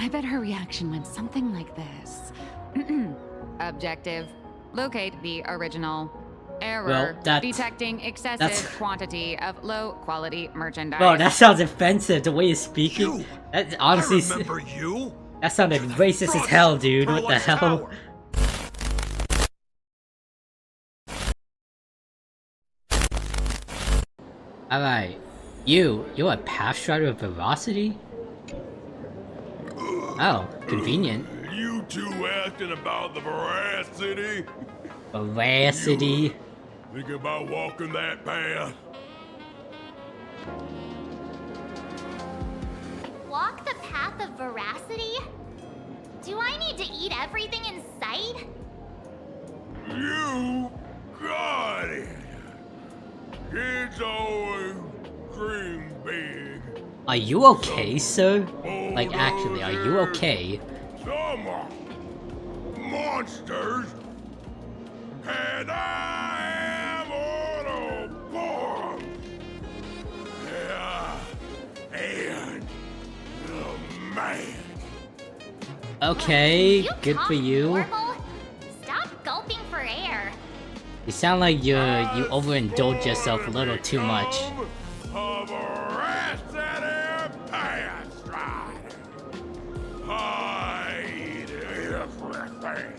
I bet her reaction went something like this. Objective. Locate the original. Error. Well, detecting excessive quantity of low-quality merchandise. Bro, that sounds offensive, the way you're speaking. You! That honestly... I remember you! That sounded racist as hell, dude. What the hell? Alright. You're a Pathstrider of Voracity? Oh, convenient. You two asking about the Voracity? Voracity? Think about walking that path? Walk the path of Voracity? Do I need to eat everything in sight? You got it! Kids always dream big. Are you okay, sir? Like, actually, are you okay? Some are monsters, and I am on a board. Yeah, and the man. Okay, good for you. Normal? Stop gulping for air. You sound like you overindulge yourself a little too much. Of Voracity Pathstrider. Hide everything.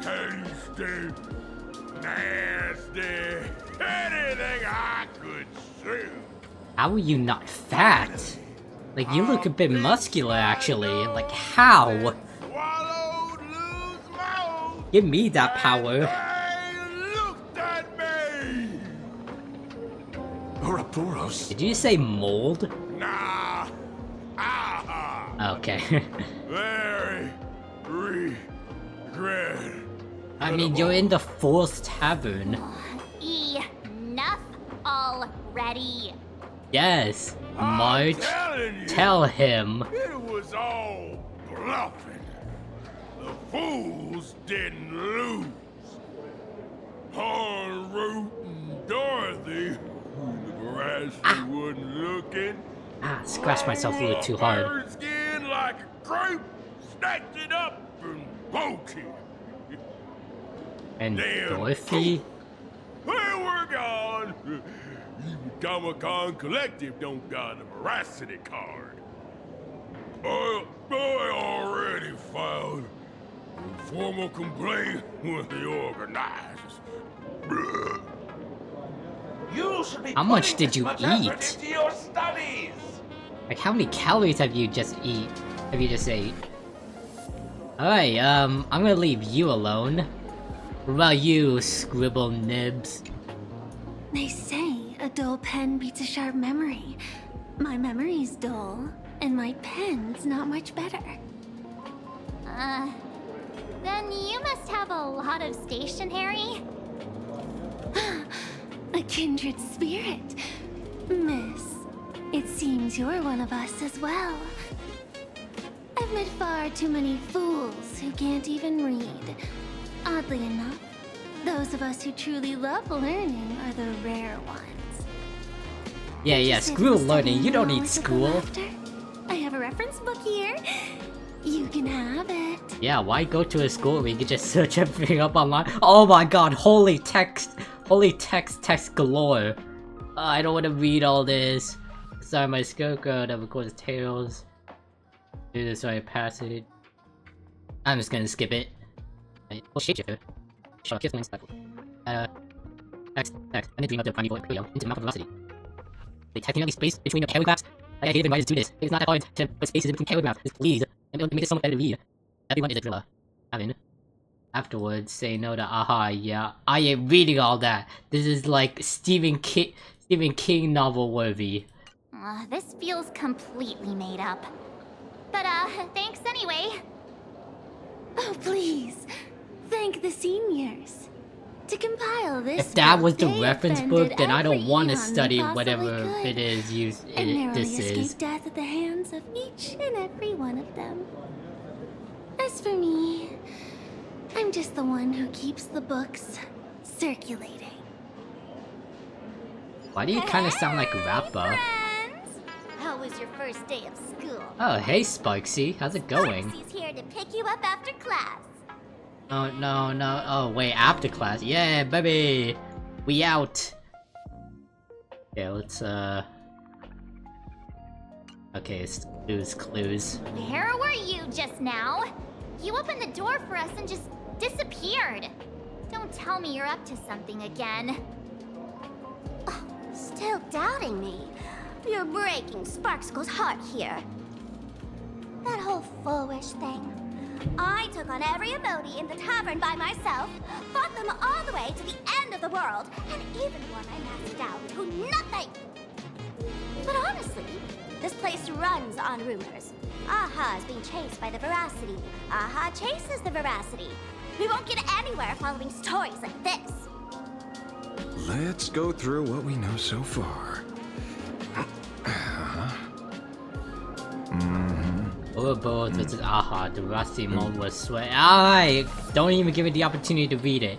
Tasty, nasty, anything I could see. How are you not fat? Like, you look a bit muscular, actually. Like, how? Swallowed loose mouth. Give me that power. They looked at me. Ouroboros? Did you say mold? Nah. Ah. Okay. Very regret. I mean, you're in the fourth tavern. Enough already. Yes. March. Telling you, Tell him. it was all bluffing. The fools didn't lose. Horn Root and Dorothy, the Voracity wasn't looking. Ah, scratched myself a little too hard. Bird skin like a grape, snatched it up and poked it. And Damn. Dorothy? They were gone. Even Comic-Con Collective don't got a Voracity card. I already filed a formal complaint with the organizers. You should be How much putting did you this much effort eat? into your studies. Like, how many calories have you just ate? Alright, I'm gonna leave you alone. What about you, Scribble Nibs? They say a dull pen beats a sharp memory. My memory's dull, and my pen's not much better. Then you must have a lot of stationery. A kindred spirit. Miss, it seems you're one of us as well. I've met far too many fools who can't even read. Oddly enough, those of us who truly love learning are the rare ones. Yeah, screw learning, you don't need school. I have a reference book here. You can have it. Yeah, why go to a school where you can just search everything up online? Oh my god, holy text galore. I don't want to read all this. Sorry, my Skoko that records tales. Do this right past it. I'm just gonna skip it. Oh, shapeshifter. Shut up, text. I need to dream of the primeval Imperium into the mouth of Voracity. They technically space between your paragraphs. I hate writers do this. It's not that hard to put spaces in between paragraphs. Just please. It'll make it so much better to read. Everyone is a driller. Afterwards, say no to aha, yeah. I ain't reading all that. This is like Stephen King novel worthy. This feels completely made up. But, thanks anyway. Oh, please. Thank the seniors. To compile this If that book, was the they reference expended book, then I don't every want to eon they study possibly whatever could, it is and narrowly this is. escaped death at the hands of each and every one of them. As for me, I'm just the one who keeps the books circulating. Why do you kind of sound like a rapper? Friends! How was your first day of school. Oh, hey Sparksy, how's it going? Sparksy's here to pick you up after class. Oh, no. Oh, wait, after class. Yeah, baby! We out! Okay, let's, okay, let's lose clues. Where were you just now? You opened the door for us and just disappeared. Don't tell me you're up to something again. Still doubting me? You're breaking Sparkskull's heart here. That whole foolish thing. I took on every emoji in the tavern by myself, fought them all the way to the end of the world, and even won my mask down to nothing! But honestly, this place runs on rumors. Aha is being chased by the Voracity. Aha chases the Voracity. We won't get anywhere following stories like this. Let's go through what we know so far. Overboard versus Aha, the Rusty mode was sweat. Alright! Don't even give it the opportunity to read it.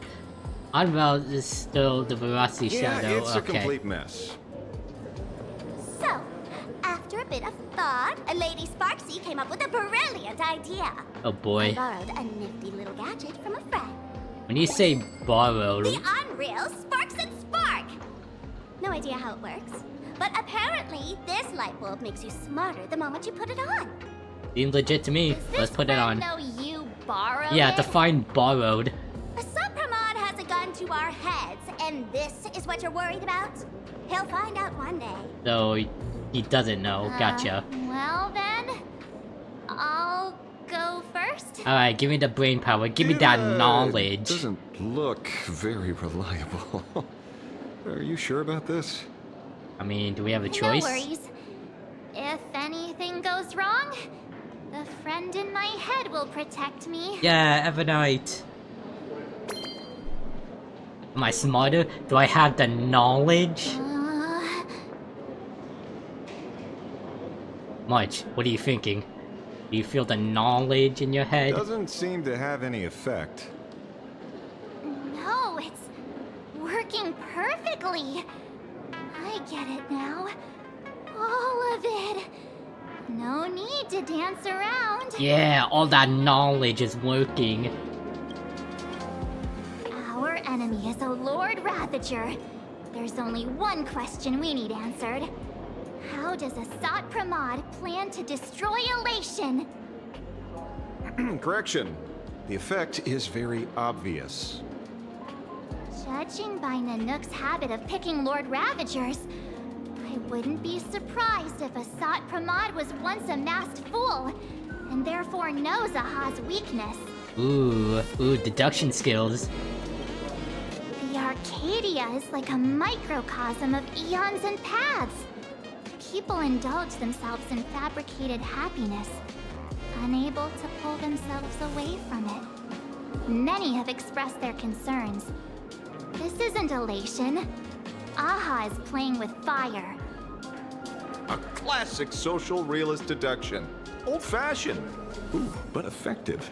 Unveiled is still the Voracity shadow. It's a complete mess. So, after a bit of thought, a Lady Sparksy came up with a brilliant idea. Oh boy. I borrowed a nifty little gadget from a friend. When you say borrowed, The unreal Sparks and Spark! No idea how it works, but apparently this light bulb makes you smarter the moment you put it on. seems legit to me. Does this Let's put it friend on. know you borrowed Yeah, it? define borrowed. A Supramod has a gun to our heads, and this is what you're worried about? He'll find out one day. So, he doesn't know. Gotcha. Well then, I'll go first. Alright, give me the brain power. Give me that knowledge. Doesn't look very reliable. Are you sure about this? I mean, do we have a choice? No worries. If anything goes wrong, the friend in my head will protect me. Yeah, Evernight. Am I smarter? Do I have the knowledge? March, what are you thinking? Do you feel the knowledge in your head? Doesn't seem to have any effect. No, it's working perfectly. I get it now. All of it. No need to dance around. Yeah, all that knowledge is working. Our enemy is a Lord Ravager. There's only one question we need answered. How does Asat Pramod plan to destroy Elation? Correction. The effect is very obvious. Judging by Nanook's habit of picking Lord Ravagers, I wouldn't be surprised if Asat Pramod was once a masked fool, and therefore knows Aha's weakness. Ooh, deduction skills. The Arcadia is like a microcosm of eons and paths. People indulge themselves in fabricated happiness, unable to pull themselves away from it. Many have expressed their concerns. This isn't elation. Aha is playing with fire. A classic social realist deduction. Old-fashioned. Ooh, but effective.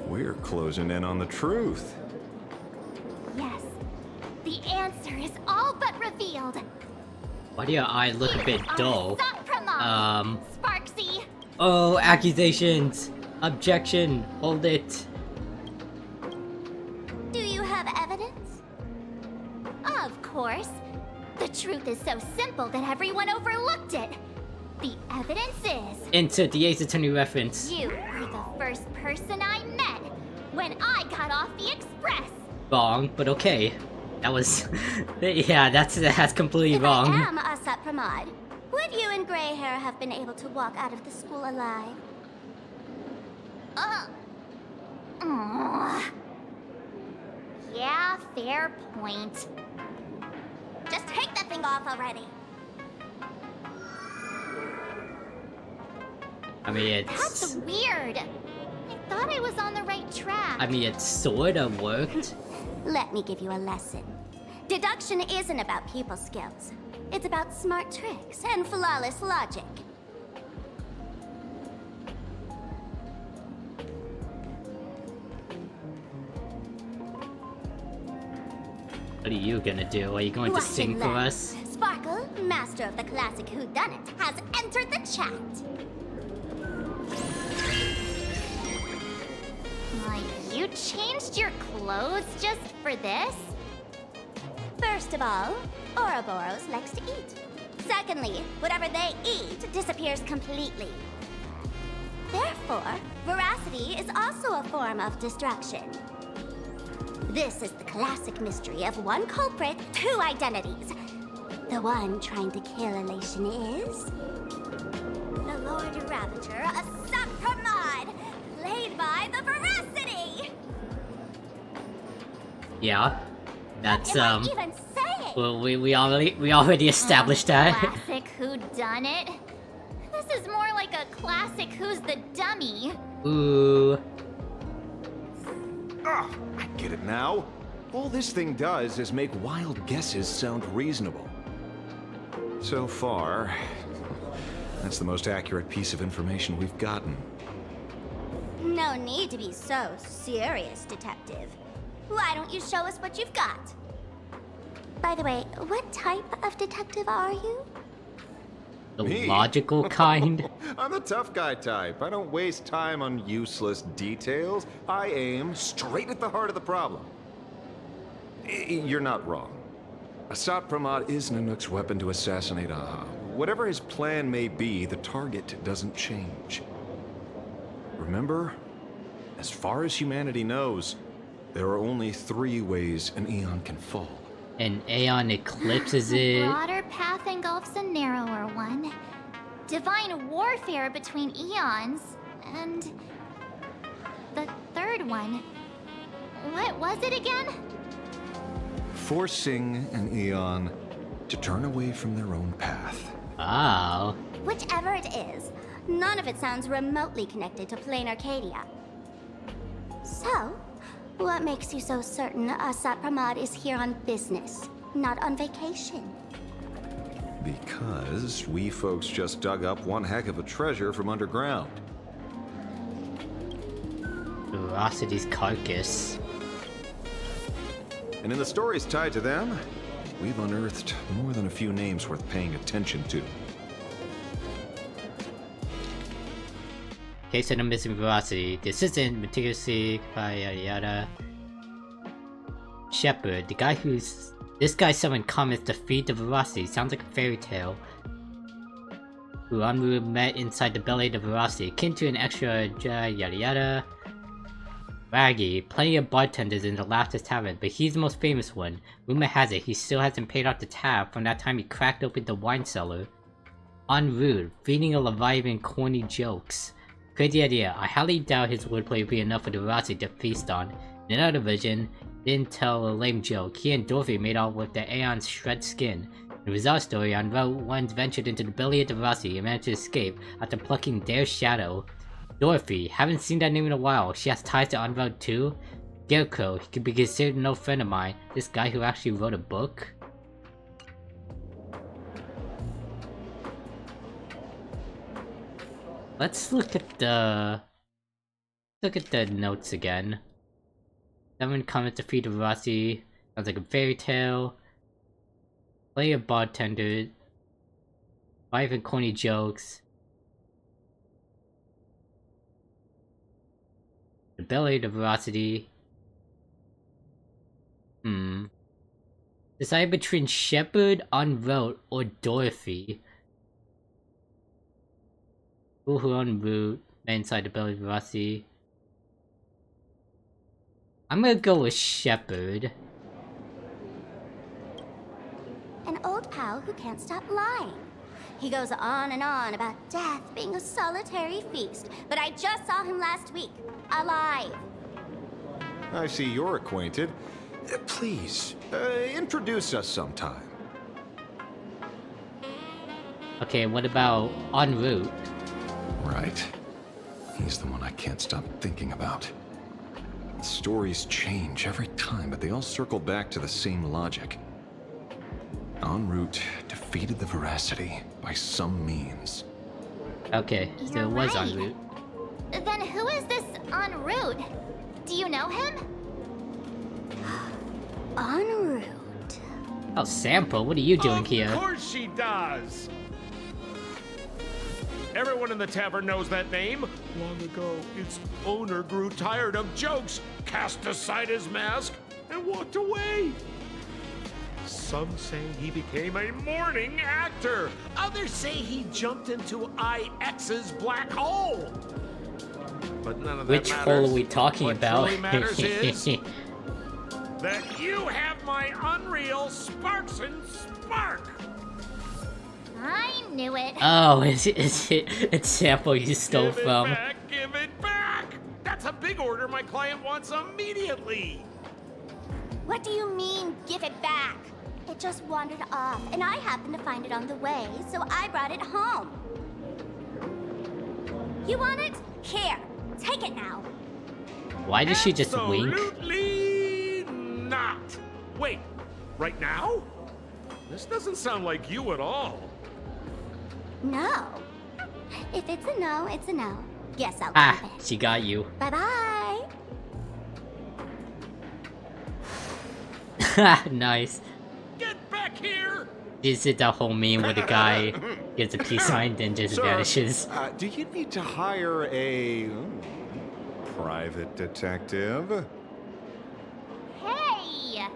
We're closing in on the truth. Yes, the answer is all but revealed. Why do your eyes look a bit dull? Sparksy. Oh, accusations! Objection! Hold it! Do you have evidence? Of course. The truth is so simple that everyone overlooked it. The evidence is... Insert the Ace Attorney reference. You were the first person I met when I got off the express. Wrong, but okay. That was... yeah, that's completely If wrong. I am Asat Pramod, would you and Grey Hair have been able to walk out of the school alive? Yeah, fair point. Just take that thing off already. I mean, That's it's... weird. I thought I was on the right track. I mean, it sorta worked. Let me give you a lesson. Deduction isn't about people skills. It's about smart tricks and flawless logic. What are you gonna do? Are you going to Watch sing and for learn. us? Sparkle, master of the classic whodunit, has entered the chat. Like, you changed your clothes just for this? First of all, Ouroboros likes to eat. Secondly, whatever they eat disappears completely. Therefore, Voracity is also a form of destruction. This is the classic mystery of one culprit, two identities. The one trying to kill Elation is... the Lord Ravager, a Sapramod, played by the Voracity! Yeah, that's Can I even say it? well, we already established that. Classic whodunit? This is more like a classic Who's the Dummy. Ooh. Ah, I get it now. All this thing does is make wild guesses sound reasonable. So far, that's the most accurate piece of information we've gotten. No need to be so serious, Detective. Why don't you show us what you've got? By the way, what type of detective are you? The Me? logical kind. I'm the tough guy type. I don't waste time on useless details. I aim straight at the heart of the problem. You're not wrong. Asat Pramod is Nanook's weapon to assassinate Aha. Whatever his plan may be, the target doesn't change. Remember, as far as humanity knows, there are only 3 ways an Aeon can fall. An Aeon eclipses it. Broader path engulfs a narrower one. Divine warfare between eons, and the third one. What was it again? Forcing an Aeon to turn away from their own path. Wow. Whichever it is, none of it sounds remotely connected to Planarcadia. So, what makes you so certain Asat Pramod is here on business, not on vacation? Because we folks just dug up one heck of a treasure from underground. Veracity's carcass. And in the stories tied to them, we've unearthed more than a few names worth paying attention to. Case of the missing Veracity. This isn't meticulously by yada. Shepherd, the guy who's... This guy summoned comments to feed the Veracity. Sounds like a fairy tale. Who Unruh met inside the belly of the Veracity. Akin to an extra yada yada. Raggy, plenty of bartenders in the Laughter Tavern, but he's the most famous one. Rumor has it he still hasn't paid off the tab from that time he cracked open the wine cellar. Unruh, feeding a Leviathan corny jokes. Crazy idea. I highly doubt his wordplay will be enough for the Veracity to feast on. In another version, didn't tell a lame joke. He and Dorothy made off with the Aeon's shred skin. In the bizarre story, Unruh once ventured into the belly of the Veracity and managed to escape after plucking their shadow. Dorothy, haven't seen that name in a while. She has ties to Unruh too. Scarecrow, he could be considered no friend of mine. This guy who actually wrote a book. Let's look at the notes again. 7 comments to feed the Veracity. Sounds like a fairy tale. Play a bartender. 5 and corny jokes. The belly of the Veracity. Decide between Shepherd, Unruh, or Dorothy. Who Unruh met inside the belly of the Veracity. I'm gonna go with Shepherd. An old pal who can't stop lying. He goes on and on about death being a solitary feast, but I just saw him last week, alive. I see you're acquainted. Please, introduce us sometime. Okay, what about Unruh? Right. He's the one I can't stop thinking about. The stories change every time, but they all circle back to the same logic. En route, defeated the Veracity by some means. Okay, so You're it was right. Unruh. Then who is this En route? Do you know him? En route. Oh, Sampo, what are you doing here? Of course she does! Everyone in the tavern knows that name. Long ago, its owner grew tired of jokes, cast aside his mask, and walked away. Some say he became a morning actor. Others say he jumped into IX's black hole. But none of that Which matters. hole are we talking What about? truly matters is that you have my unreal Sparks and Spark. I knew it. Oh, it's Sampo you stole Give it from. back, give it back! That's a big order my client wants immediately. What do you mean, give it back? It just wandered off, and I happened to find it on the way, so I brought it home. You want it? Here, take it now. Why does she just wink? Absolutely not. Wait, right now? This doesn't sound like you at all. No. If it's a no, it's a no. Guess I'll Ah, keep it. she got you. Bye-bye. Nice. Get back here! This is the whole meme where the guy gets a peace sign and just Sir, vanishes. do you need to hire a private detective? Hey!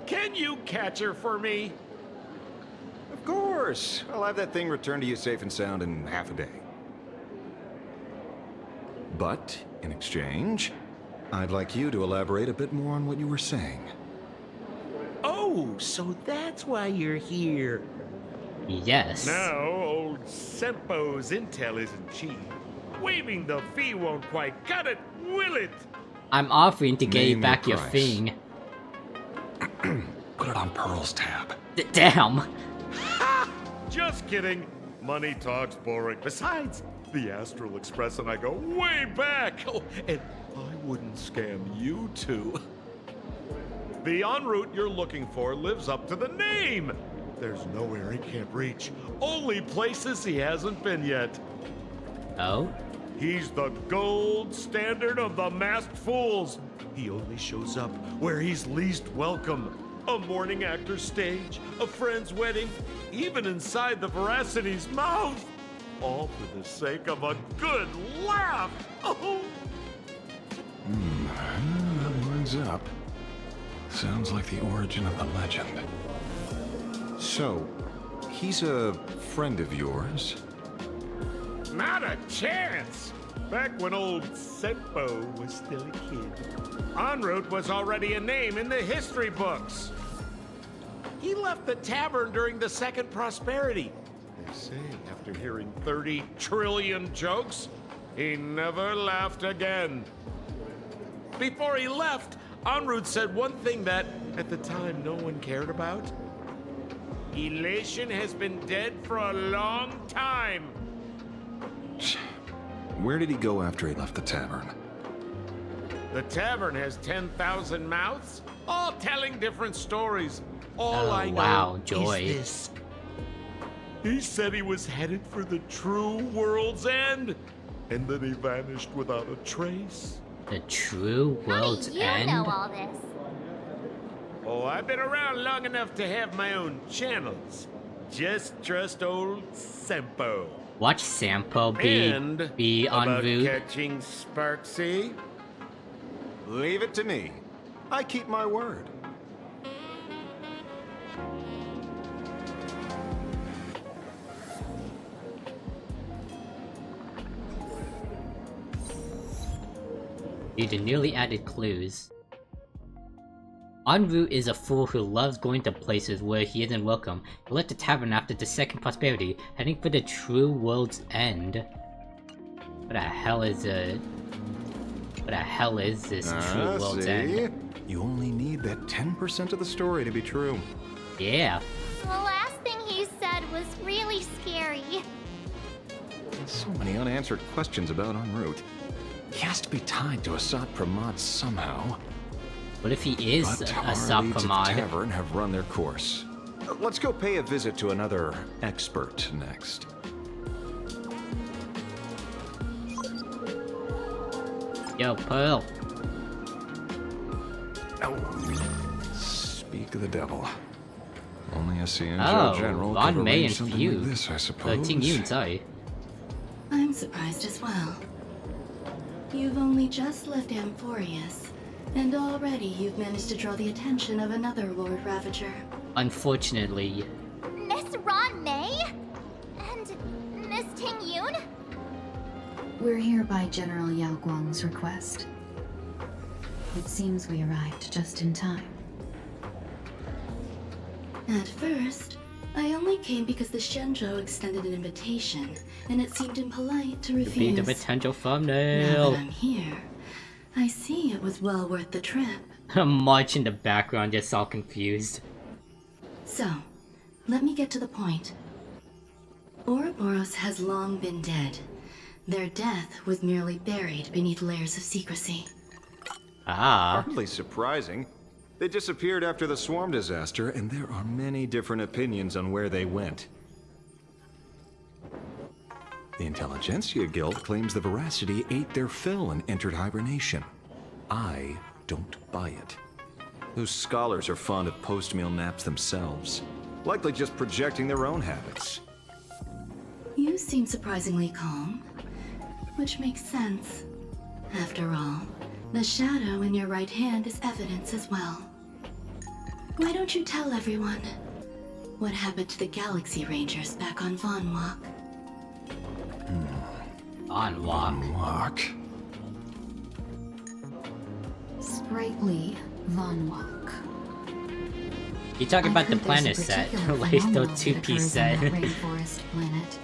Can you catch her for me? Of course. I'll have that thing returned to you safe and sound in half a day. But, in exchange, I'd like you to elaborate a bit more on what you were saying. Oh, so that's why you're here. Yes. Now, old Sempo's intel isn't cheap. Waiving the fee won't quite cut it, will it? I'm offering to get you Name back your your price. thing. Put it on Pearl's tab. Damn. Just kidding. Money talks boring. Besides, the Astral Express and I go way back. Oh, and I wouldn't scam you two. The en route you're looking for lives up to the name. There's nowhere he can't reach. Only places he hasn't been yet. Oh? He's the gold standard of the masked fools. He only shows up where he's least welcome. A morning actor's stage, a friend's wedding, even inside the Voracity's mouth. All for the sake of a good laugh. Oh. That lines up. Sounds like the origin of the legend. So, he's a friend of yours? Not a chance! Back when old Sempo was still a kid, En route was already a name in the history books. He left the tavern during the Second Prosperity. They say after hearing 30 trillion jokes, he never laughed again. Before he left, En route said one thing that, at the time, no one cared about. Elation has been dead for a long time. Where did he go after he left the tavern? The tavern has 10,000 mouths, all telling different stories. All Oh, I know wow, joy. is this. He said he was headed for the true world's end, and then he vanished without a trace. The true world's How do you end? know all this? Oh, I've been around long enough to have my own channels. Just trust old Sempo. Watch Sampo And be en about route. catching Sparksy. Leave it to me. I keep my word. Due to newly added clues. En route is a fool who loves going to places where he isn't welcome. He left the tavern after the Second Prosperity, heading for the true world's end. What the hell is this true world's end? You only need that 10% of the story to be true. Yeah. The last thing he said was really scary. There's so many unanswered questions about En route. He has to be tied to Asat Pramod somehow. What if he is But a our leads at the Sapamad? tavern have run their course. Let's go pay a visit to another expert next. Yo, Pearl. Oh. Speak speak of the devil. Only a Cienzo Oh, general Von could May arrange and something Few. like this, I suppose. Ting Yun, sorry. I'm surprised as well. You've only just left Amphorius, and already you've managed to draw the attention of another Lord Ravager. Unfortunately. Miss Ron May? And Miss Ting Yun? We're here by General Yao Guang's request. It seems we arrived just in time. At first, I only came because the Shenzhou extended an invitation, and it seemed impolite to Could be refuse. the potential Now thumbnail. that I'm here, I see it was well worth the trip. March in the background, just all confused. So, let me get to the point. Ouroboros has long been dead. Their death was merely buried beneath layers of secrecy. Ah. Hardly surprising. They disappeared after the swarm disaster, and there are many different opinions on where they went. The Intelligentsia Guild claims the Voracity ate their fill and entered hibernation. I don't buy it. Those scholars are fond of post-meal naps themselves, likely just projecting their own habits. You seem surprisingly calm, which makes sense. After all, the shadow in your right hand is evidence as well. Why don't you tell everyone what happened to the Galaxy Rangers back on Von Walk? On walk. Walk. Sprightly Von Walk. You talking about the I've heard planet there's a set, particular like the phenomenon that 2-piece occurs set. on that rainforest planet.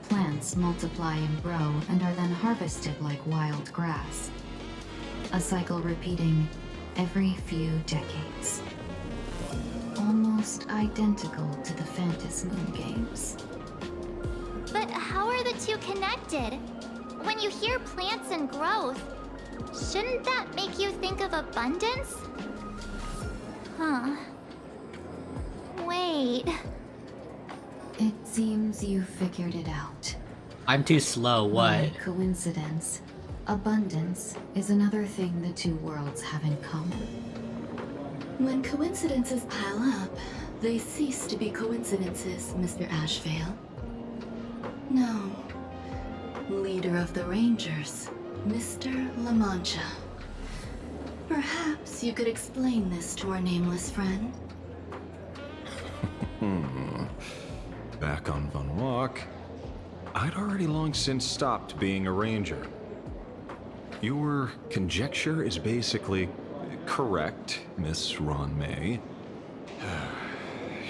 Plants multiply and grow and are then harvested like wild grass. A cycle repeating every few decades. Almost identical to the Phantom Moon games. But how are the two connected? When you hear plants and growth, shouldn't that make you think of abundance? Huh. Wait. It seems you figured it out. I'm too slow, what? By coincidence, abundance is another thing the two worlds have in common. When coincidences pile up, they cease to be coincidences, Mr. Ashvale. No. Leader of the Rangers, Mr. La Mancha. Perhaps you could explain this to our nameless friend. Back on Von Walk, I'd already long since stopped being a ranger. Your conjecture is basically correct, Miss Ron May.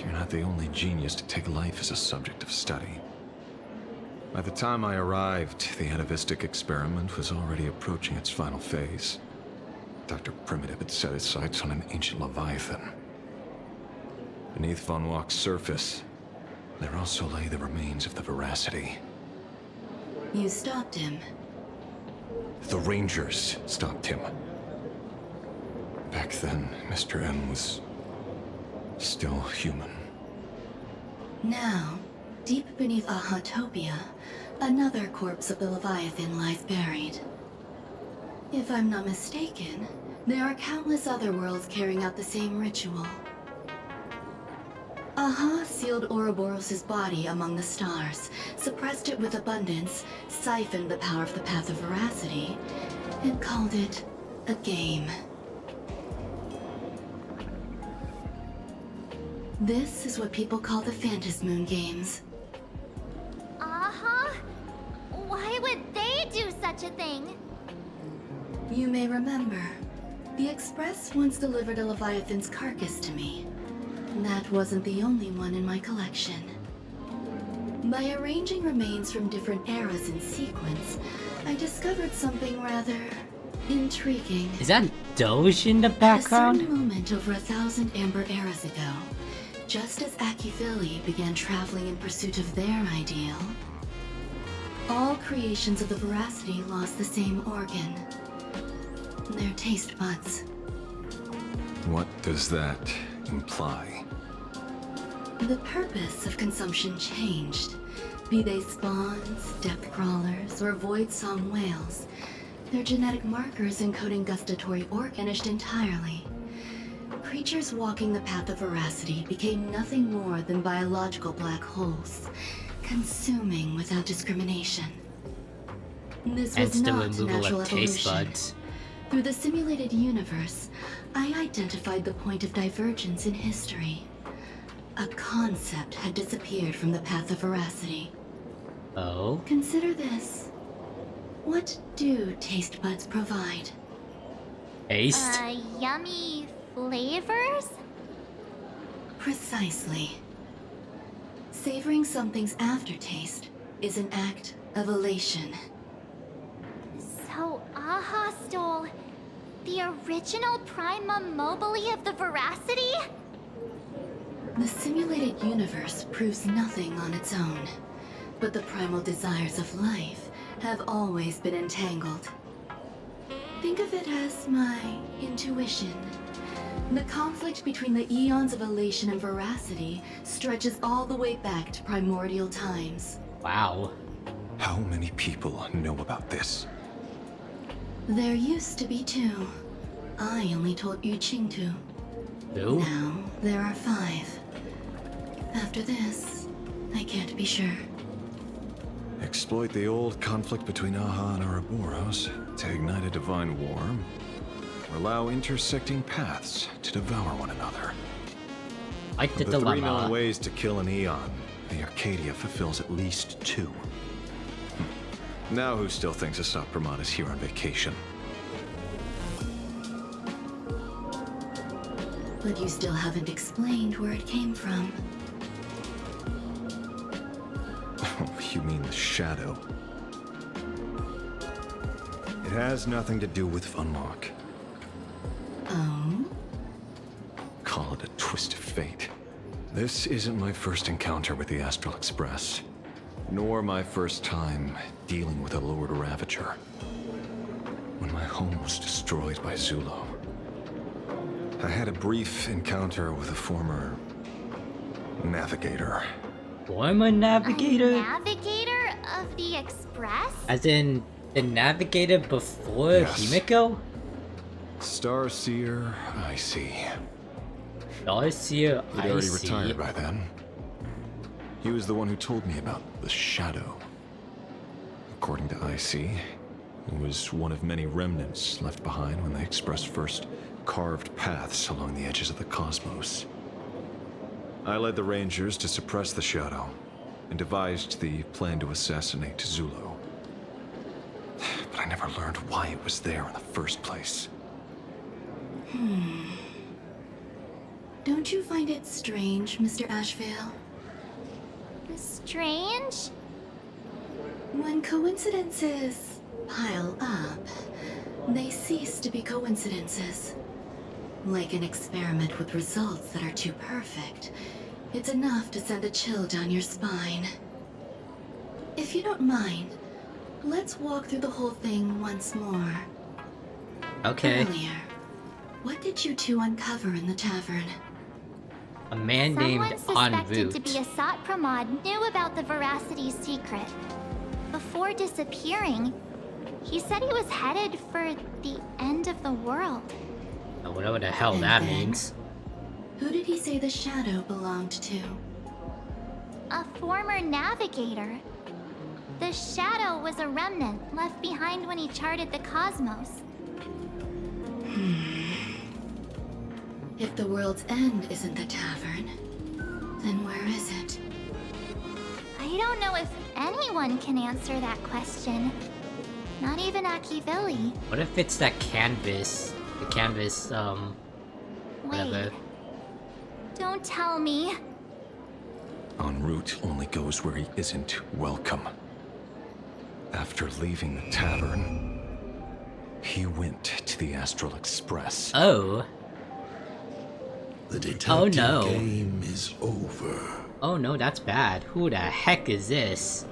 You're not the only genius to take life as a subject of study. By the time I arrived, the atavistic experiment was already approaching its final phase. Dr. Primitive had set his sights on an ancient leviathan. Beneath Von Walk's surface, there also lay the remains of the Voracity. You stopped him. The Rangers stopped him. Back then, Mr. M was still human. Now, deep beneath Ahatopia, another corpse of the Leviathan lies buried. If I'm not mistaken, there are countless other worlds carrying out the same ritual. Aha sealed Ouroboros' body among the stars, suppressed it with abundance, siphoned the power of the Path of Voracity, and called it a game. This is what people call the Phantom Moon games. Uh-huh. Why would they do such a thing? You may remember, the Express once delivered a Leviathan's carcass to me. That wasn't the only one in my collection. By arranging remains from different eras in sequence, I discovered something rather intriguing. Is that Doge in the At a background? certain moment over 1,000 Amber eras ago, just as Akifili began traveling in pursuit of their ideal, all creations of the Voracity lost the same organ. Their taste buds. What does that imply? The purpose of consumption changed. Be they spawns, depth crawlers, or void song whales, their genetic markers encoding gustatory organ entirely. Creatures walking the path of Voracity became nothing more than biological black holes, consuming without discrimination. This Hence was the not removal natural of taste evolution. buds. Through the simulated universe, I identified the point of divergence in history. A concept had disappeared from the path of Voracity. Oh? Consider this. What do taste buds provide? Taste? Yummy flavors? Precisely. Savoring something's aftertaste is an act of elation. So Aha stole the original Prima Mobile of the Voracity? The simulated universe proves nothing on its own, but the primal desires of life have always been entangled. Think of it as my intuition. The conflict between the eons of elation and Voracity stretches all the way back to primordial times. Wow. How many people know about this? There used to be 2. I only told Yu Qing to. Who? Now there are 5. After this, I can't be sure. Exploit the old conflict between Aha and Ouroboros to ignite a divine war, or allow intersecting paths to devour one another. Like the Of the 3 known dilemma. ways to kill an Eon, the Arcadia fulfills at least 2. Now who still thinks Asat Pramod is here on vacation? But you still haven't explained where it came from. Oh, you mean the shadow? It has nothing to do with Funlock. Oh? Call it a twist of fate. This isn't my first encounter with the Astral Express, nor my first time dealing with a Lord Ravager. When my home was destroyed by Zulo, I had a brief encounter with a former navigator. Former navigator? A navigator of the Express? As in, the navigator before Yes. Himiko? Starseer, I see. Darcia, He'd I already see. retired by then. He was the one who told me about the shadow. According to IC, it was one of many remnants left behind when the Express first carved paths along the edges of the cosmos. I led the Rangers to suppress the shadow and devised the plan to assassinate Zulo. But I never learned why it was there in the first place. Don't you find it strange, Mr. Ashvale? Strange? When coincidences pile up, they cease to be coincidences. Like an experiment with results that are too perfect, it's enough to send a chill down your spine. If you don't mind, let's walk through the whole thing once more. Okay. Earlier, what did you 2 uncover in the tavern? A man named Someone En suspected to route. be Asat Pramod knew about the Voracity's secret. Before disappearing, he said he was headed for the end of the world. Whatever the hell And that then? means. Who did he say the shadow belonged to? A former navigator. The shadow was a remnant left behind when he charted the cosmos. If the world's end isn't the tavern, then where is it? I don't know if anyone can answer that question. Not even Akivili. What if it's that canvas? The canvas, whatever. Wait. Don't tell me. En route only goes where he isn't welcome. After leaving the tavern, he went to the Astral Express. Oh. The Oh, detective no. game is over. Oh no, that's bad. Who the heck is this?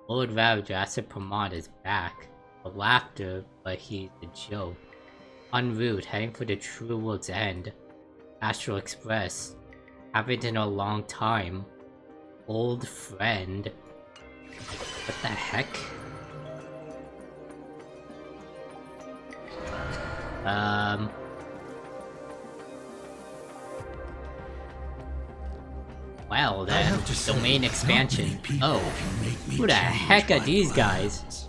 Lord Ravager, Asset Pramod is back. The laughter, but he's a joke. En route, heading for the true world's end. Astral Express. Haven't in a long time. Old friend. What the heck? Wow, that domain expansion. Oh, who the heck are these guys?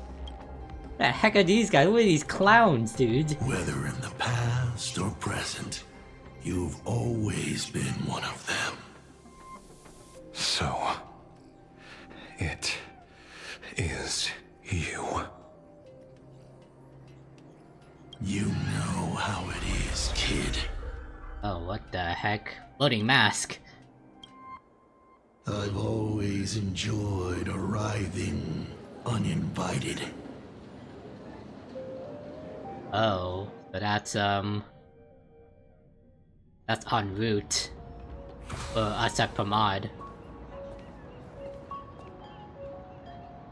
Who the heck are these guys? Who are these clowns, dude? Whether in the past or present, you've always been one of them. So, it is you. You know how it is, kid. Oh, what the heck? Loading mask. I've always enjoyed arriving uninvited. Oh, but that's en route for us at Pramod.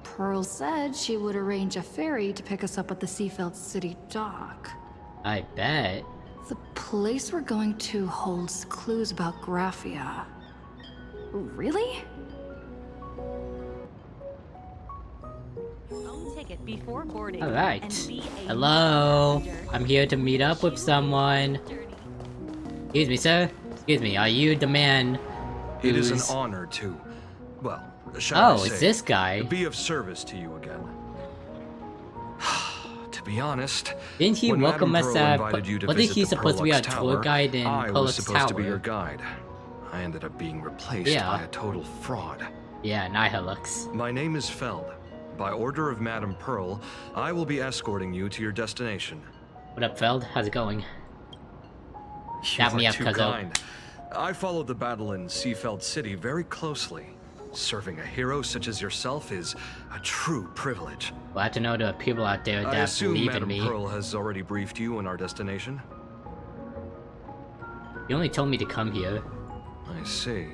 Pearl said she would arrange a ferry to pick us up at the Seafeld City dock. I bet. The place we're going to holds clues about Graphia. Really? Own ticket before boarding. Alright. And be a Hello. passenger. I'm here to meet up with someone. Excuse me, sir. Excuse me, are you the man It is who's... an honor to, well, shall I Oh, say, it's this guy. be of service to you again. To be honest, Didn't he when welcome Madame us Pearl at... invited you to Wasn't visit he the supposed to be our Perlux tour Tower, guide in I was Perlux supposed to be Tower? your guide. I ended up being replaced Yeah. by a total fraud. Yeah, Nihilux. My name is Feld. By order of Madame Pearl, I will be escorting you to your destination. What up, Feld? How's it going? You Dap me are up, too cuzzo. kind. I followed the battle in Seafeld City very closely. Serving a hero such as yourself is a true privilege. Glad to know there are people out there I that assume believe in Madame me. Pearl has already briefed you on our destination? You only told me to come here. I see.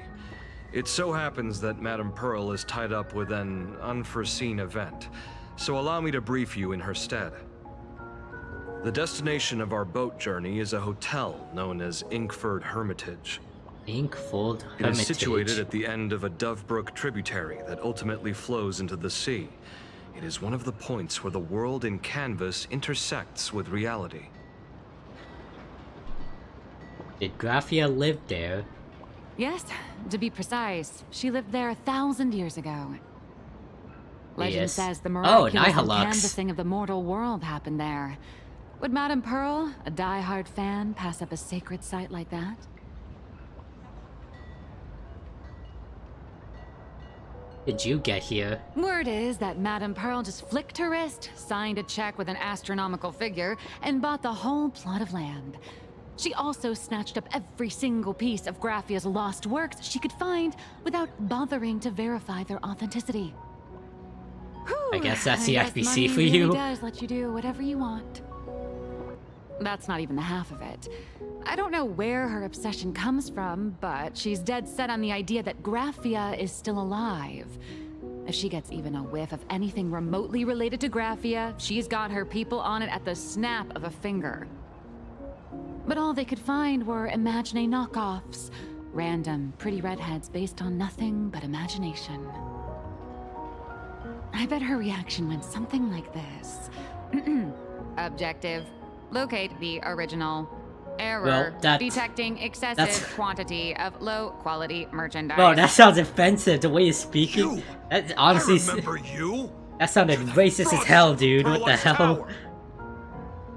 It so happens that Madame Pearl is tied up with an unforeseen event, so allow me to brief you in her stead. The destination of our boat journey is a hotel known as Inkford Hermitage. Inkford It Hermitage. is situated at the end of a Dovebrook tributary that ultimately flows into the sea. It is one of the points where the world in canvas intersects with reality. Did Graphia live there? Yes, to be precise, she lived there 1,000 years ago. Legend Yes. says the Oh, miraculous Nihilux. canvassing of the mortal world happened there. Would Madame Pearl, a die-hard fan, pass up a sacred site like that? Did you get here? Word is that Madame Pearl just flicked her wrist, signed a check with an astronomical figure, and bought the whole plot of land. She also snatched up every single piece of Graphia's lost works she could find without bothering to verify their authenticity. I guess that's the I guess FBC money for really you. does let you do whatever you want. That's not even the half of it. I don't know where her obsession comes from, but she's dead set on the idea that Graphia is still alive. If she gets even a whiff of anything remotely related to Graphia, she's got her people on it at the snap of a finger. But all they could find were Imagine knockoffs. Random, pretty redheads based on nothing but imagination. I bet her reaction went something like this. Objective. Locate the original. Error. Well, that's- Detecting excessive that's- quantity of low-quality merchandise. Bro, that sounds offensive, the way you're speaking. You! That's honestly... I remember you! That sounded racist as hell, dude. What the Perlux hell? Tower.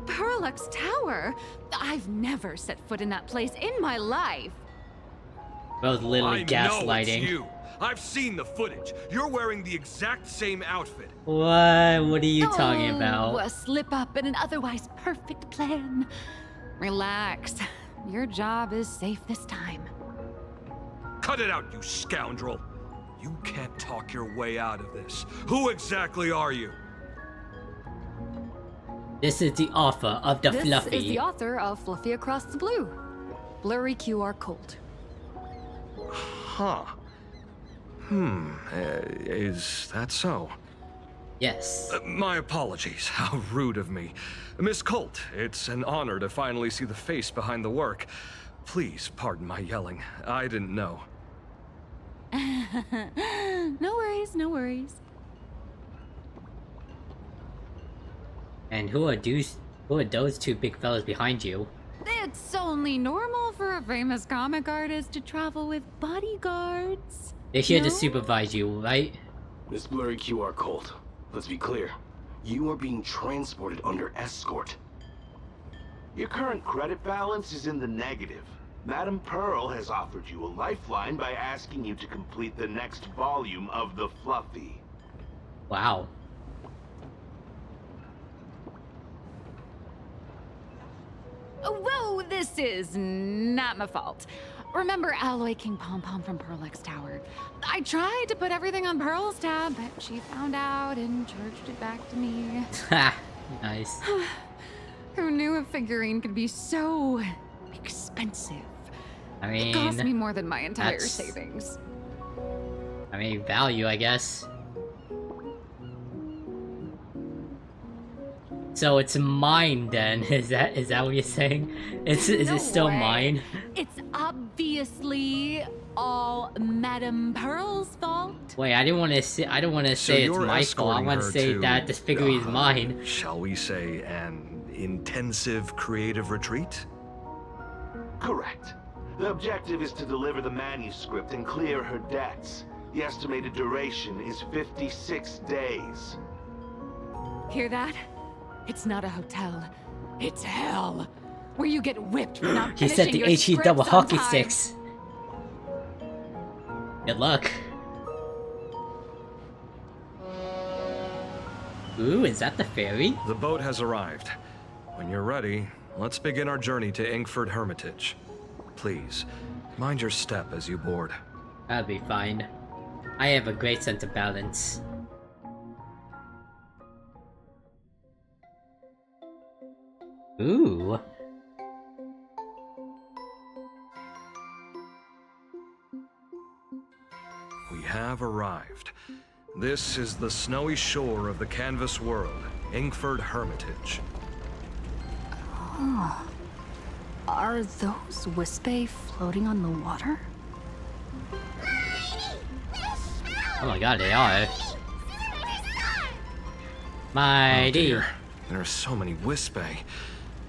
Perlux Tower? I've never set foot in that place in my life. Bro's literally I know gaslighting. it's you. I've seen the footage. You're wearing the exact same outfit. What? What are you talking Oh, about? a slip up in an otherwise perfect plan. Relax. Your job is safe this time. Cut it out, you scoundrel. You can't talk your way out of this. Who exactly are you? This is the offer of the This Fluffy. is the author of Fluffy Across the Blue. Blurry QR code. Huh. Is that so? Yes. My apologies. How rude of me. Miss Colt, it's an honor to finally see the face behind the work. Please pardon my yelling. I didn't know. No worries, no worries. And who are these Who are those two big fellas behind you? It's only normal for a famous comic artist to travel with bodyguards. They're here to No? supervise you, right? Miss Blurry QR Colt, let's be clear. You are being transported under escort. Your current credit balance is in the negative. Madame Pearl has offered you a lifeline by asking you to complete the next volume of the Fluffy. Wow. Whoa, this is not my fault. Remember Alloy King Pom Pom from Pearl-X Tower? I tried to put everything on Pearl's tab, but she found out and charged it back to me. Ha! Nice. Who knew a figurine could be so expensive? I mean, It cost me more than my entire that's- savings. I mean, value, I guess. So it's mine then? Is that what you're saying? Is No it still way. mine? It's obviously all Madame Pearl's fault. Wait, I didn't want to say. I don't want to So say it's you're my fault. I escorting want to her say to, that this figure is mine. Shall we say an intensive creative retreat? Correct. The objective is to deliver the manuscript and clear her debts. The estimated duration is 56 days. Hear that? It's not a hotel. It's hell. Where you get whipped for not He finishing said the your HE scripts double on hockey time. sticks. Good luck. Ooh, is that the ferry? The boat has arrived. When you're ready, let's begin our journey to Inkford Hermitage. Please, mind your step as you board. That'll be fine. I have a great sense of balance. Ooh. We have arrived. This is the snowy shore of the canvas world, Inkford Hermitage. Are those Wispe floating on the water? Oh my god, they are. Oh Mighty. dear, there are so many Wispe.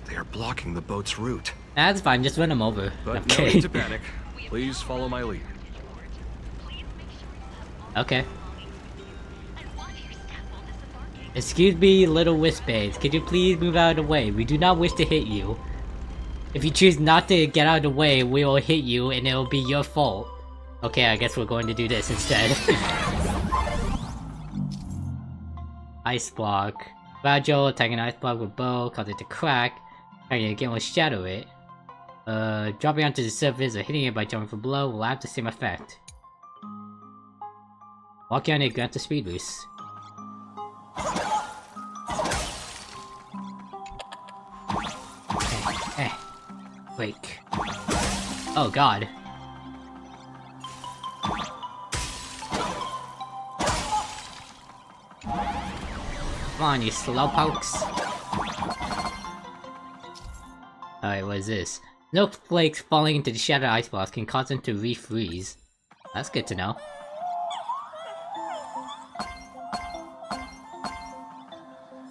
They are blocking the boat's route. That's fine, just run them over. But I'm no kidding. need to panic. Please follow my lead. Okay. Excuse me, little Wispades. Could you please move out of the way? We do not wish to hit you. If you choose not to get out of the way, we will hit you and it will be your fault. Okay, I guess we're going to do this instead. Ice block. Fragile, attacking an ice block with bow, cause it to crack. Attacking it again will shatter it. Dropping onto the surface or hitting it by jumping from below will have the same effect. Walking on it grants a speed boost. Hey. Wake. Oh god. Come on, you slowpokes. Alright, what is this? Snowflakes falling into the shattered ice blocks can cause them to refreeze. That's good to know.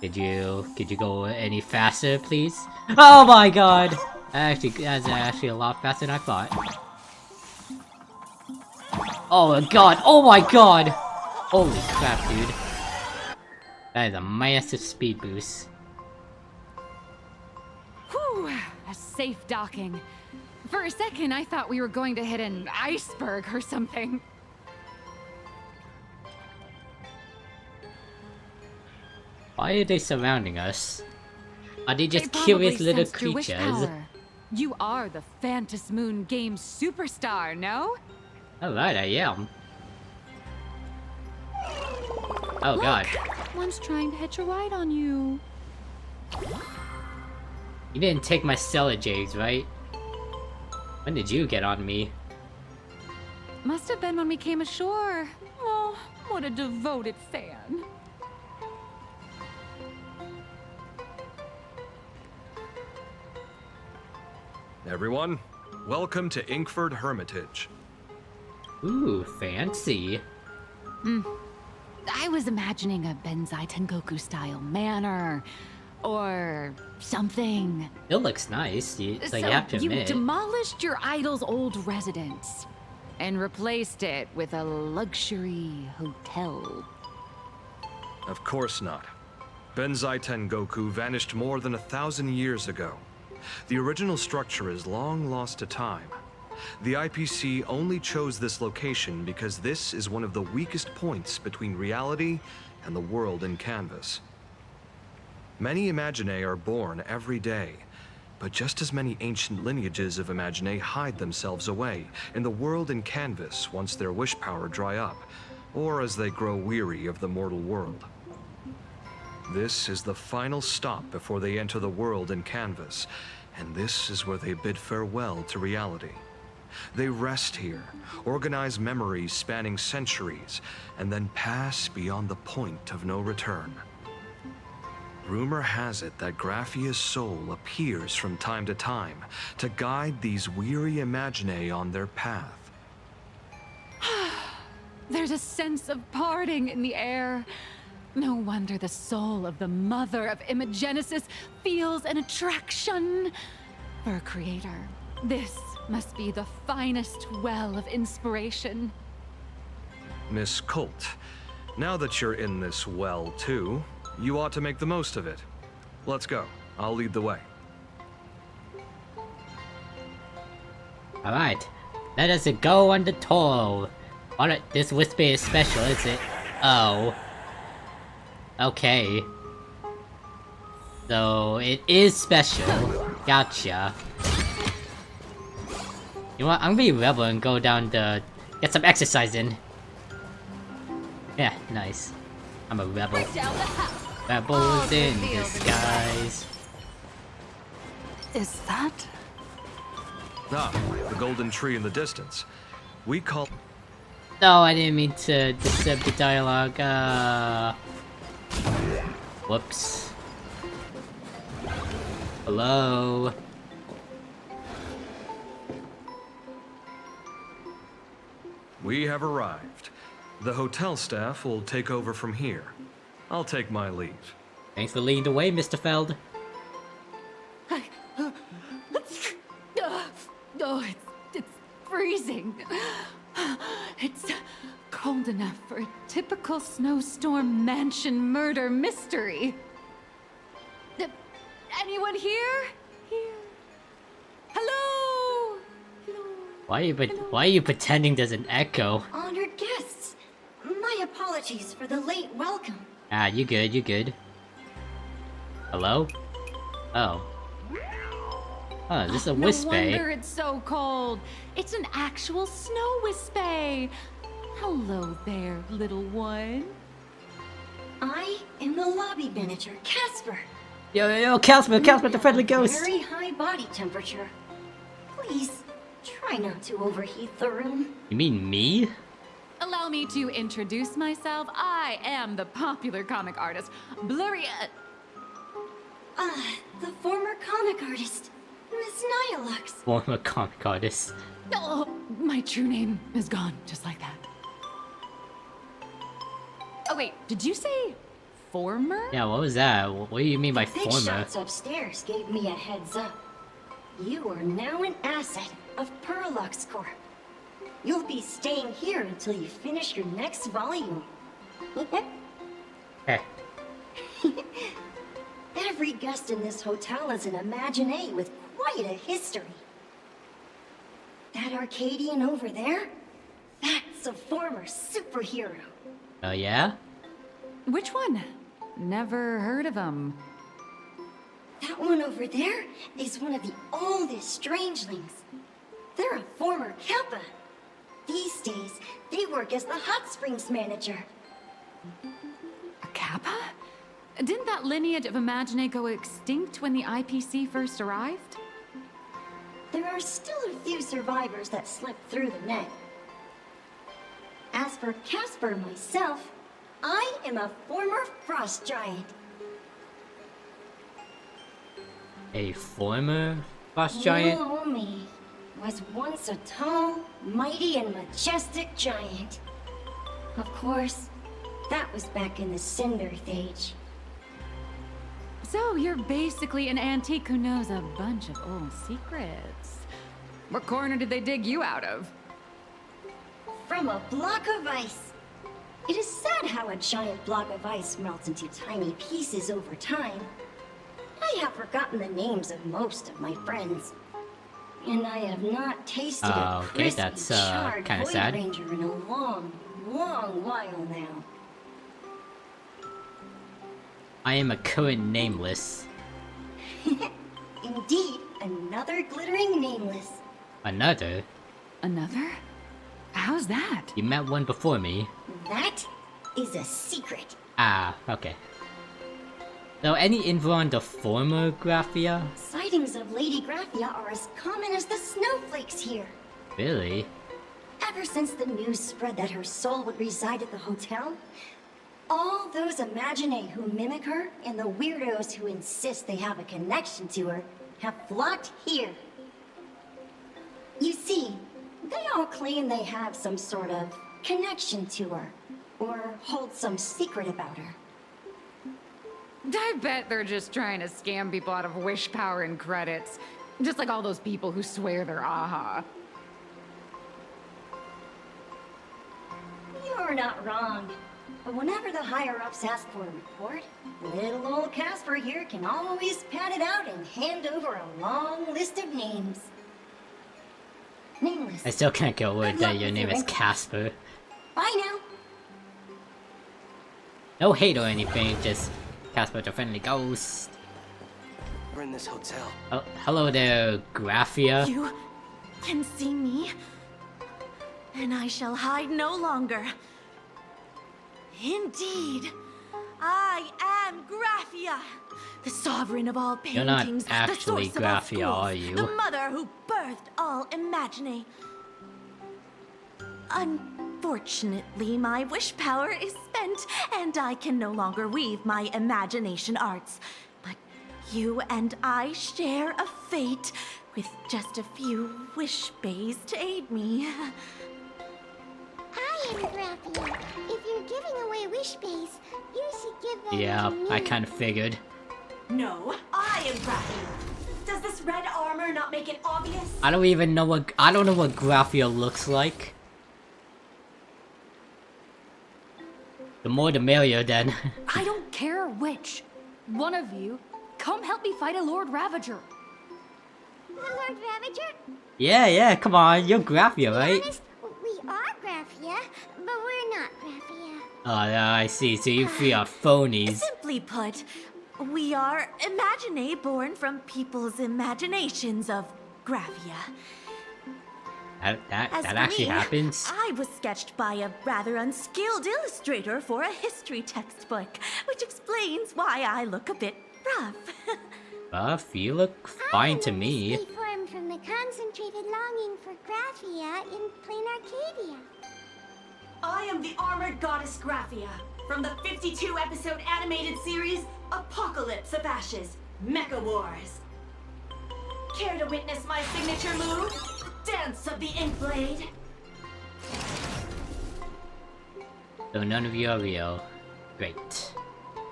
Could you go any faster, please? Oh my god! That's actually a lot faster than I thought. Oh my god! Oh my god! Holy crap, dude. That is a massive speed boost. Whew, a safe docking. For a second, I thought we were going to hit an iceberg or something. Why are they surrounding us? Are they just They curious probably little sensed your wish creatures? power. You are the Phantas Moon game superstar, no? Alright, I am. Oh god. One's trying to hitch a ride on you. You didn't take my Stellar Jades, right? When did you get on me? Must have been when we came ashore. Oh, what a devoted fan. Everyone, welcome to Inkford Hermitage. Ooh, fancy. I was imagining a Benzai Tengoku style manor. or something. It looks nice. You have to you admit. demolished your idol's old residence and replaced it with a luxury hotel. Of course not. Benzai Tengoku vanished more than 1,000 years ago. The original structure is long lost to time. The IPC only chose this location because this is one of the weakest points between reality and the world in canvas. Many Imaginae are born every day, but just as many ancient lineages of Imaginae hide themselves away in the world in canvas once their wish power dry up, or as they grow weary of the mortal world. This is the final stop before they enter the world in canvas, and this is where they bid farewell to reality. They rest here, organize memories spanning centuries, and then pass beyond the point of no return. Rumor has it that Graphia's soul appears from time to time to guide these weary Imaginae on their path. There's a sense of parting in the air. No wonder the soul of the mother of Imagenesis feels an attraction for a creator. This must be the finest well of inspiration. Miss Colt, now that you're in this well too, you ought to make the most of it. Let's go. I'll lead the way. Alright, let us go on the tour. Alright, this Wispy is special, is it? Oh. Okay. So, it is special. Gotcha. You know what, I'm gonna be a rebel and go down to get some exercise in. Yeah, nice. I'm a rebel. Rebels in disguise. Is that? Ah, the golden tree in the distance. We call... No, I didn't mean to disturb the dialogue. Whoops. Hello? We have arrived. The hotel staff will take over from here. I'll take my leave. Thanks for leading the way, Mr. Feld. Oh, it's freezing. It's cold enough for a typical snowstorm mansion murder mystery. Anyone here? Here. Hello? Hello? Why are you pretending there's an echo? Honored guests, my apologies for the late welcome. Ah, you good, you good. Hello? Oh. Oh, is this a Wispy? No wonder it's so cold. It's an actual snow Wispy. Hello there, little one. I am the lobby manager, Casper. Yo, Casper, the friendly ghost! Very high body temperature. Please, try not to overheat the room. You mean me? Allow me to introduce myself. I am the popular comic artist, Blurry... the former comic artist, Miss Nyalux. Former comic artist. Oh, my true name is gone, just like that. Oh wait, did you say former? Yeah, what was that? What do you mean by Big former? shots upstairs gave me a heads up. You are now an asset of Perlux Corp. You'll be staying here until you finish your next volume. Eh. Every guest in this hotel is an Imaginae with quite a history. That Arcadian over there? That's a former superhero. Oh yeah? Which one? Never heard of him. That one over there is one of the oldest strangelings. They're a former Kappa. These days, they work as the hot springs manager. A Kappa? Didn't that lineage of Imaginae go extinct when the IPC first arrived? There are still a few survivors that slipped through the net. As for Casper myself, I am a former frost giant. A former frost giant? Little me was once a tall, mighty, and majestic giant. Of course, that was back in the Cinder Age. So you're basically an antique who knows a bunch of old secrets. What corner did they dig you out of? From a block of ice. It is sad how a giant block of ice melts into tiny pieces over time. I have forgotten the names of most of my friends. And I have not tasted a crispy, that's charred kinda Void sad. Ranger in a long, long while now. I am a current nameless. Indeed, another glittering nameless. Another? Another? How's that? You met one before me. That is a secret. Ah, okay. So any info on the former Graphia? Sightings of Lady Graphia are as common as the snowflakes here. Really? Ever since the news spread that her soul would reside at the hotel, all those Imaginae who mimic her and the weirdos who insist they have a connection to her have flocked here. You see, they all claim they have some sort of connection to her, or hold some secret about her. I bet they're just trying to scam people out of wish power and credits. Just like all those people who swear they're AHA. You're not wrong. But whenever the higher-ups ask for a report, little old Casper here can always pad it out and hand over a long list of names. Nameless. I still can't get word that your name is Casper. Bye now. No hate or anything, just Casper the friendly ghost. We're in this hotel. Oh, hello there, Graphia. You can see me, and I shall hide no longer. Indeed, I am Graphia, the sovereign of all paintings, You're not actually the source of all Graphia, schools, are you? the mother who birthed all Imaginae. Unfortunately, my wish power is spent, and I can no longer weave my imagination arts. But you and I share a fate, with just a few wish bays to aid me. I am Graphia. If you're giving away wish base, you should give them Yeah, to me. I kind of figured. No, I am Graphia. Does this red armor not make it obvious? I don't even know what Graphia looks like. The more the merrier, then. I don't care which. One of you, come help me fight a Lord Ravager. The Lord Ravager? Yeah, come on, you're Graphia, right? Honest, we are Graphia, but we're not Graphia. Oh, yeah, I see. So you three are phonies. Simply put, we are Imaginae born from people's imaginations of Graphia. That As actually for me, happens. I was sketched by a rather unskilled illustrator for a history textbook, which explains why I look a bit rough. Buff, you look fine to me. I formed from the concentrated longing for Graphia in Planarcadia. I am the armored goddess Graphia from the 52-episode animated series Apocalypse of Ashes, Mecha Wars. Care to witness my signature move? Dance of the Inkblade. So none of you are real. Great.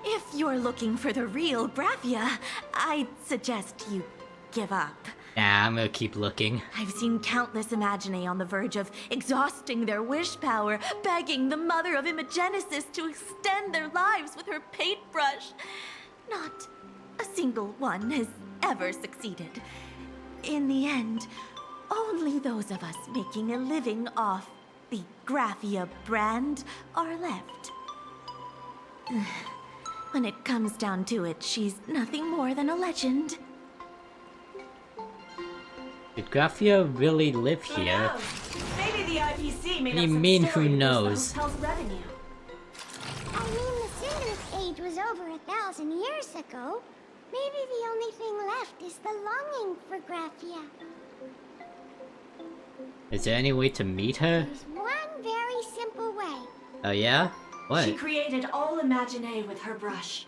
If you're looking for the real Graphia, I'd suggest you give up. Nah, I'm gonna keep looking. I've seen countless Imaginae on the verge of exhausting their wish power, begging the mother of Imagenesis to extend their lives with her paintbrush. Not a single one has ever succeeded. In the end, only those of us making a living off the Graphia brand are left. When it comes down to it, she's nothing more than a legend. Did Graphia really live here? Maybe the IPC made What do you mean, who knows? revenue. I mean, the Cinder Age was over 1,000 years ago. Maybe the only thing left is the longing for Graphia. Is there any way to meet her? There's one very simple way. Oh yeah? What? She created all Imaginae with her brush.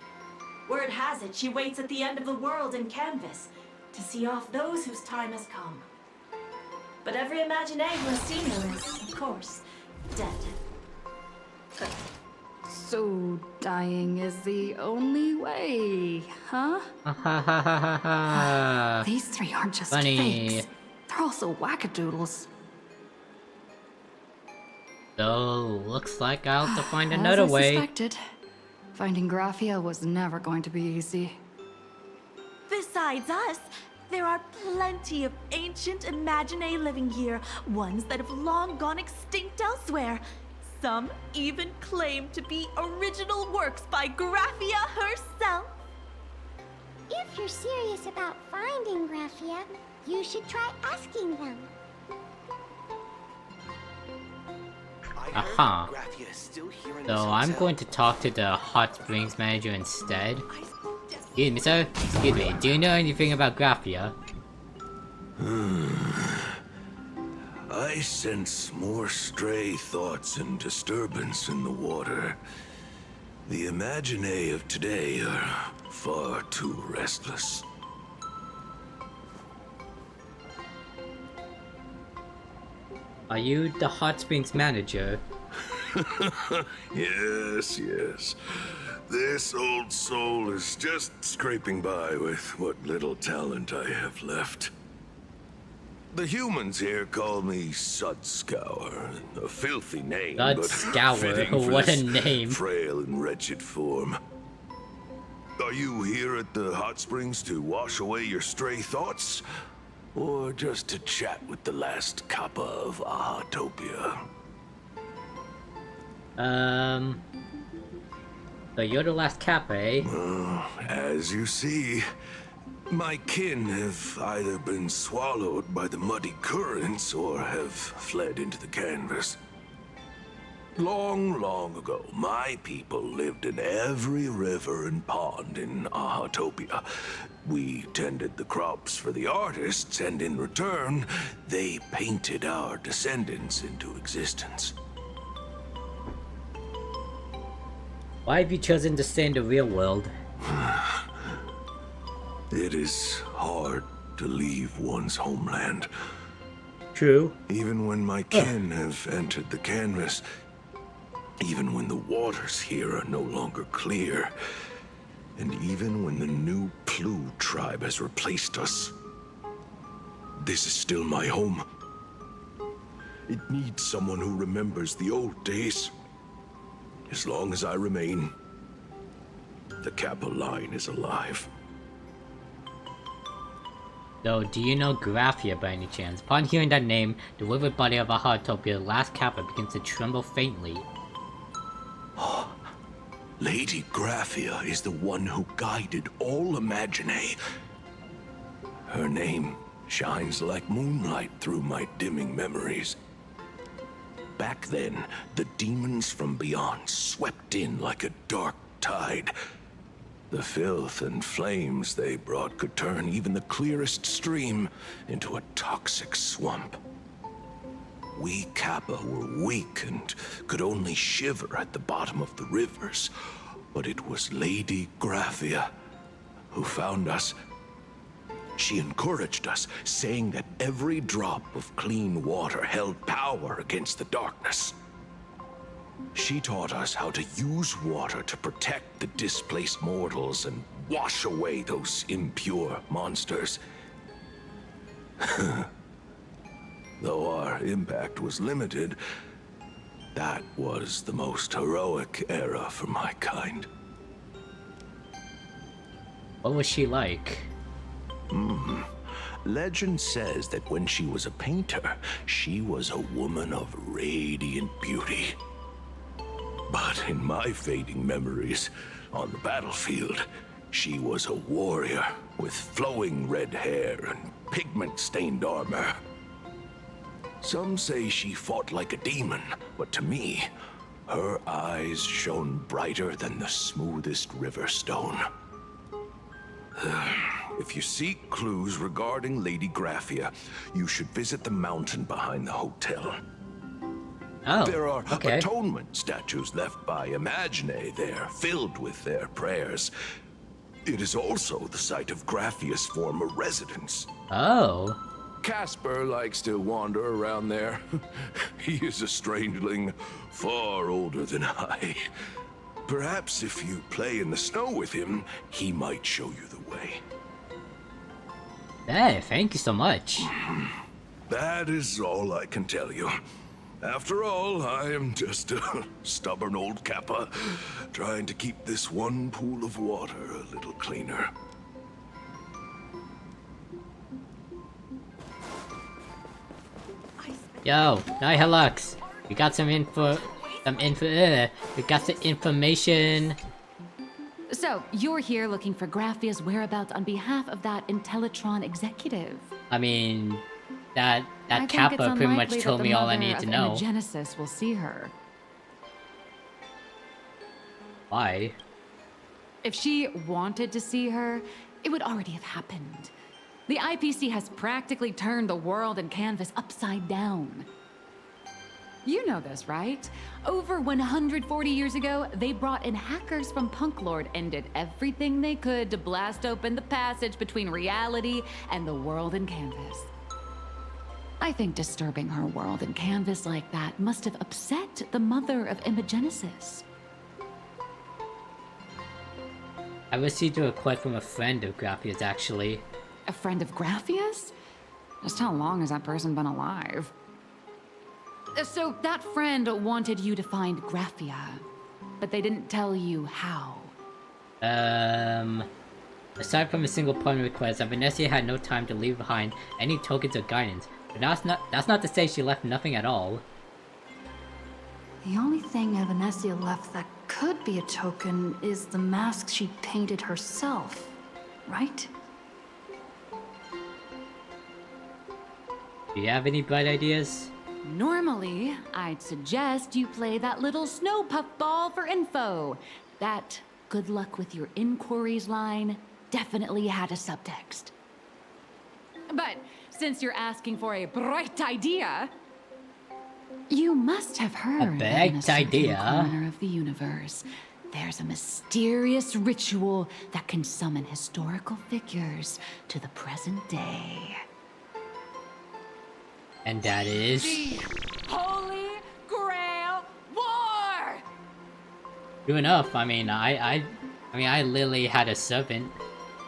Word has it, she waits at the end of the world in canvas to see off those whose time has come. But every Imaginae who has seen her is, of course, dead. So dying is the only way, huh? These three aren't just Funny. fakes. They're also wackadoodles. So, looks like I'll have to find As another I way. suspected, finding Graphia was never going to be easy. Besides us, there are plenty of ancient Imaginae living here, ones that have long gone extinct elsewhere. Some even claim to be original works by Graphia herself. If you're serious about finding Graphia, you should try asking them. Aha. Graphia is still here in So this I'm hotel. going to talk to the hot springs manager instead. Excuse me, sir. Excuse me. Do you know anything about Graphia? I sense more stray thoughts and disturbance in the water. The Imaginae of today are far too restless. Are you the hot springs manager? Yes, yes. This old soul is just scraping by with what little talent I have left. The humans here call me Sudscour, a filthy name, Sudscour, but fitting for what a this name. frail and wretched form. Are you here at the hot springs to wash away your stray thoughts? Or just to chat with the last kappa of Ahatopia? So you're the last Kappa, eh? As you see, my kin have either been swallowed by the muddy currents or have fled into the canvas. Long, long ago, my people lived in every river and pond in Ahatopia. We tended the crops for the artists, and in return, they painted our descendants into existence. Why have you chosen to stay in the real world? It is hard to leave one's homeland. True. Even when my kin have entered the canvas, even when the waters here are no longer clear, and even when the new Plu tribe has replaced us, this is still my home. It needs someone who remembers the old days. As long as I remain, the Kappa line is alive. So, do you know Graphia by any chance? Upon hearing that name, the withered body of Ahatopia, the last Kappa, begins to tremble faintly. Lady Graphia is the one who guided all Imaginae. Her name shines like moonlight through my dimming memories. Back then, the demons from beyond swept in like a dark tide. The filth and flames they brought could turn even the clearest stream into a toxic swamp. We Kappa were weak and could only shiver at the bottom of the rivers, but it was Lady Graphia who found us. She encouraged us, saying that every drop of clean water held power against the darkness. She taught us how to use water to protect the displaced mortals and wash away those impure monsters. Though our impact was limited, that was the most heroic era for my kind. What was she like? Legend says that when she was a painter, she was a woman of radiant beauty. But in my fading memories, on the battlefield, she was a warrior with flowing red hair and pigment-stained armor. Some say she fought like a demon, but to me, her eyes shone brighter than the smoothest river stone. If you seek clues regarding Lady Graphia, you should visit the mountain behind the hotel. Oh, there are okay. atonement statues left by Imaginae there, filled with their prayers. It is also the site of Graphia's former residence. Oh. Casper likes to wander around there. He is a strangeling far older than I. Perhaps if you play in the snow with him, he might show you the way. Hey, thank you so much. That is all I can tell you. After all, I am just a stubborn old Kappa, trying to keep this one pool of water a little cleaner. Yo, Nihilux, we got some info. We got some information. So, you're here looking for Graphia's whereabouts on behalf of that Intellitron executive. I mean, that I think Kappa it's pretty much unlikely told that me the all I mother need to of know. Imagenesis will see her. Why? If she wanted to see her, it would already have happened. The IPC has practically turned the world and canvas upside down. You know this, right? Over 140 years ago, they brought in hackers from Punklord and did everything they could to blast open the passage between reality and the world in canvas. I think disturbing her world in canvas like that must have upset the mother of Imagenesis. I received a request from a friend of Graphia's, actually. A friend of Graphia's? Just how long has that person been alive? So that friend wanted you to find Graphia, but they didn't tell you how. Aside from a single point request, Venetia had no time to leave behind any tokens of guidance. But that's not to say she left nothing at all. The only thing Venetia left that could be a token is the mask she painted herself, right? Do you have any bright ideas? Normally, I'd suggest you play that little snow puff ball for info. That good luck with your inquiries line definitely had a subtext. But since you're asking for a bright idea, you must have heard that in a certain corner of the universe, there's a mysterious ritual that can summon historical figures to the present day. And that is The Holy Grail War! true enough. I mean, I literally had a servant.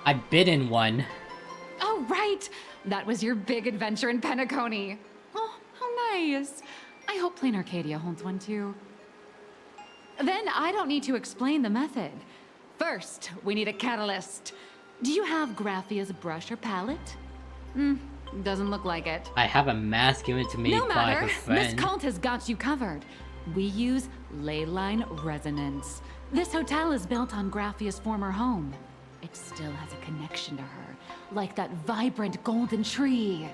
I bid in one. Oh, right! That was your big adventure in Penacony. Oh, how nice. I hope Planarcadia holds one too. Then I don't need to explain the method. First, we need a catalyst. Do you have Graphia's brush or palette? Doesn't look like it. I have a mask given to me by her friend. Miss Cult has got you covered. We use ley line resonance. This hotel is built on Graphia's former home. It still has a connection to her, like that vibrant golden tree.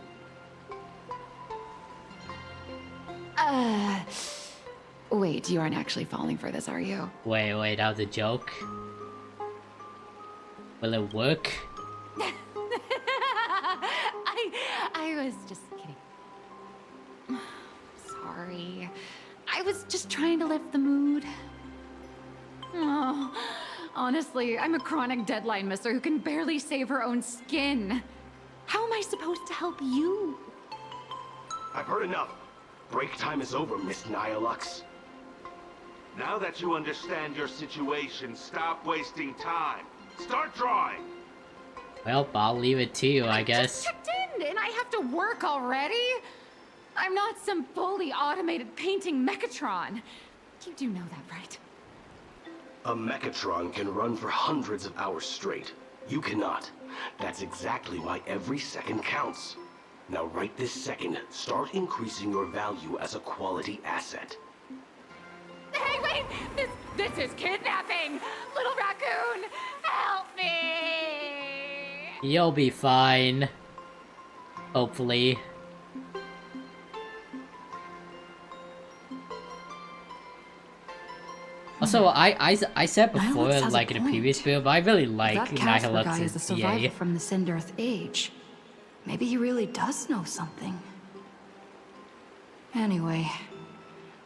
Wait, you aren't actually falling for this, are you? Wait, that was a joke? Will it work? I was just kidding. Sorry. I was just trying to lift the mood. Oh, honestly, I'm a chronic deadline misser who can barely save her own skin. How am I supposed to help you? I've heard enough. Break time is over, Miss Nihilux. Now that you understand your situation, stop wasting time. Start drawing! Well, I'll leave it to you, I guess. Checked in, and I have to work already? I'm not some fully automated painting Mechatron. You do know that, right? A Mechatron can run for hundreds of hours straight. You cannot. That's exactly why every second counts. Now right this second, start increasing your value as a quality asset. Hey, wait! This is kidnapping! Little raccoon, help me! You'll be fine. Hopefully. Also, I said before, like in a previous video, but I really like That Casper guy Nihilux's is a survivor from the Cinderth Age. Maybe he really does know something. Anyway,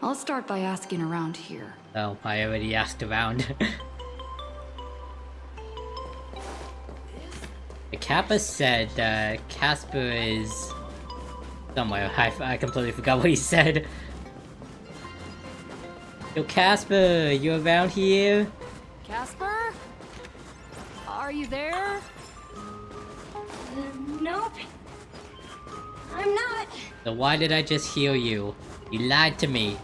I'll start by asking around here. Oh, I already asked around. The Kappa said that Casper is somewhere. I completely forgot what he said. Yo, Casper, you around here? Casper? Are you there? Nope. I'm not. So why did I just heal you? You lied to me.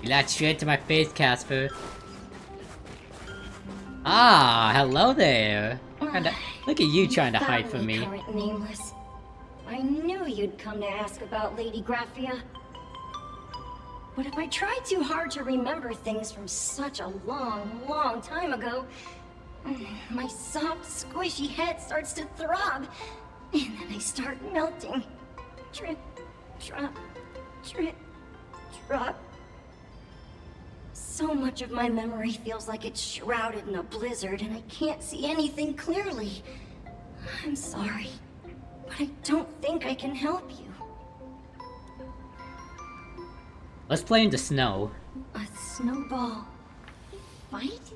You lied straight to my face, Casper. Ah, hello there. Look at you trying to hide from me. Current nameless. I knew you'd come to ask about Lady Graphia. But if I try too hard to remember things from such a long, long time ago, my soft, squishy head starts to throb, and then I start melting. Drip, drop, drip, drop. So much of my memory feels like it's shrouded in a blizzard, and I can't see anything clearly. I'm sorry, but I don't think I can help you. Let's play in the snow. A snowball fight?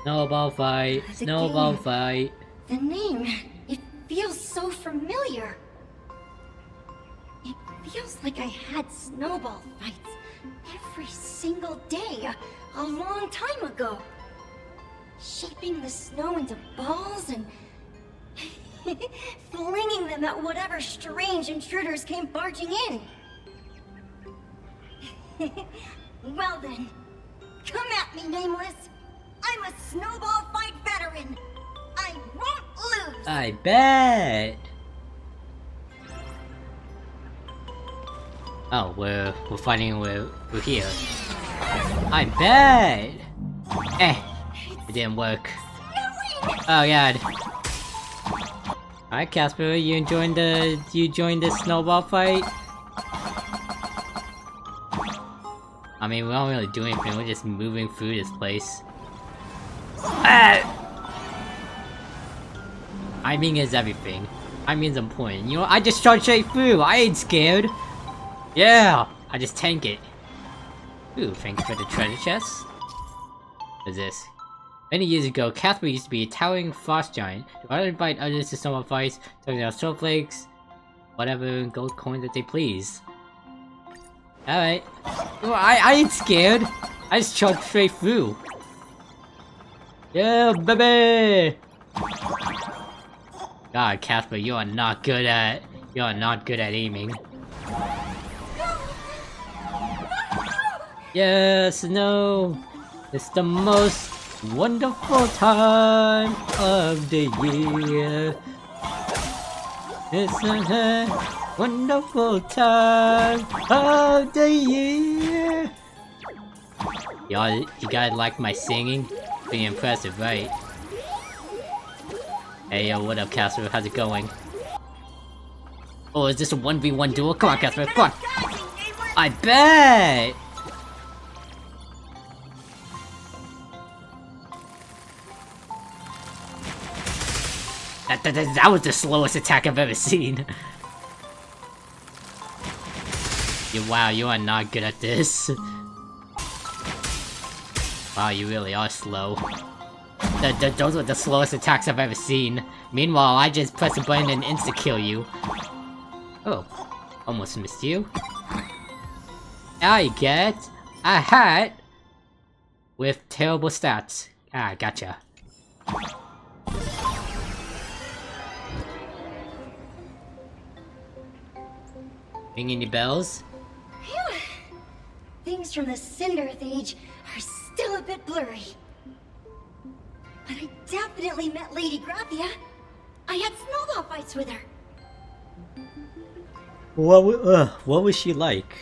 Snowball fight. Snowball fight. The name, it feels so familiar. It feels like I had snowball fights every single day a long time ago. Shaping the snow into balls and flinging them at whatever strange intruders came barging in. Well then, come at me, Nameless. I'm a snowball fight veteran. I won't lose. I bet. Oh, we're fighting. We're here. I bet. It didn't work. Oh god. Alright, Casper, you joined the snowball fight? I mean, we don't really do anything, we're just moving through this place. Timing is everything. Timing's important. You know, I just shot straight through, I ain't scared! Yeah! I just tank it. Ooh, thank you for the treasure chest. What is this? Many years ago, Casper used to be a towering frost giant. To rather invite others to snowball fights, throwing out snowflakes, whatever gold coins that they please. Alright. Well, I ain't scared. I just charged straight through. Yeah, baby! God, Casper, you are not good at aiming. Yes, no. It's the most wonderful time of the year. It's a wonderful time of the year. Y'all, you guys like my singing? Pretty impressive, right? Hey yo, what up, Casper? How's it going? Oh, is this a 1v1 duel? Come on, Casper, come on! I bet! That was the slowest attack I've ever seen. Wow, you are not good at this. Wow, you really are slow. Those were the slowest attacks I've ever seen. Meanwhile, I just press a button and insta-kill you. Oh, almost missed you. I get a hat with terrible stats. Ah, gotcha. Ring any bells? Phew. Things from the Cinderth Age are still a bit blurry. But I definitely met Lady Graphia. I had snowball fights with her. What was she like?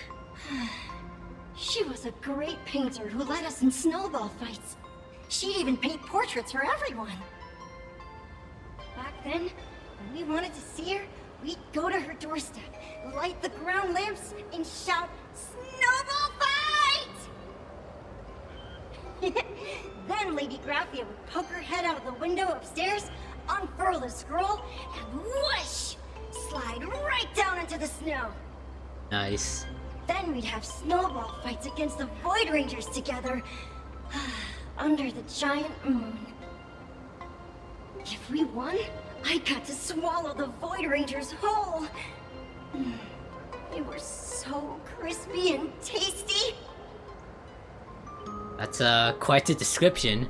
She was a great painter who led us in snowball fights. She'd even paint portraits for everyone. Back then, when we wanted to see her, we'd go to her doorstep, light the ground lamps, and shout, "Snowball fight!" Then Lady Graphia would poke her head out of the window upstairs, unfurl the scroll, and whoosh! Slide right down into the snow. Nice. Then we'd have snowball fights against the Void Rangers together, under the giant moon. If we won, I got to swallow the Void Rangers whole. They were so crispy and tasty. That's quite a description.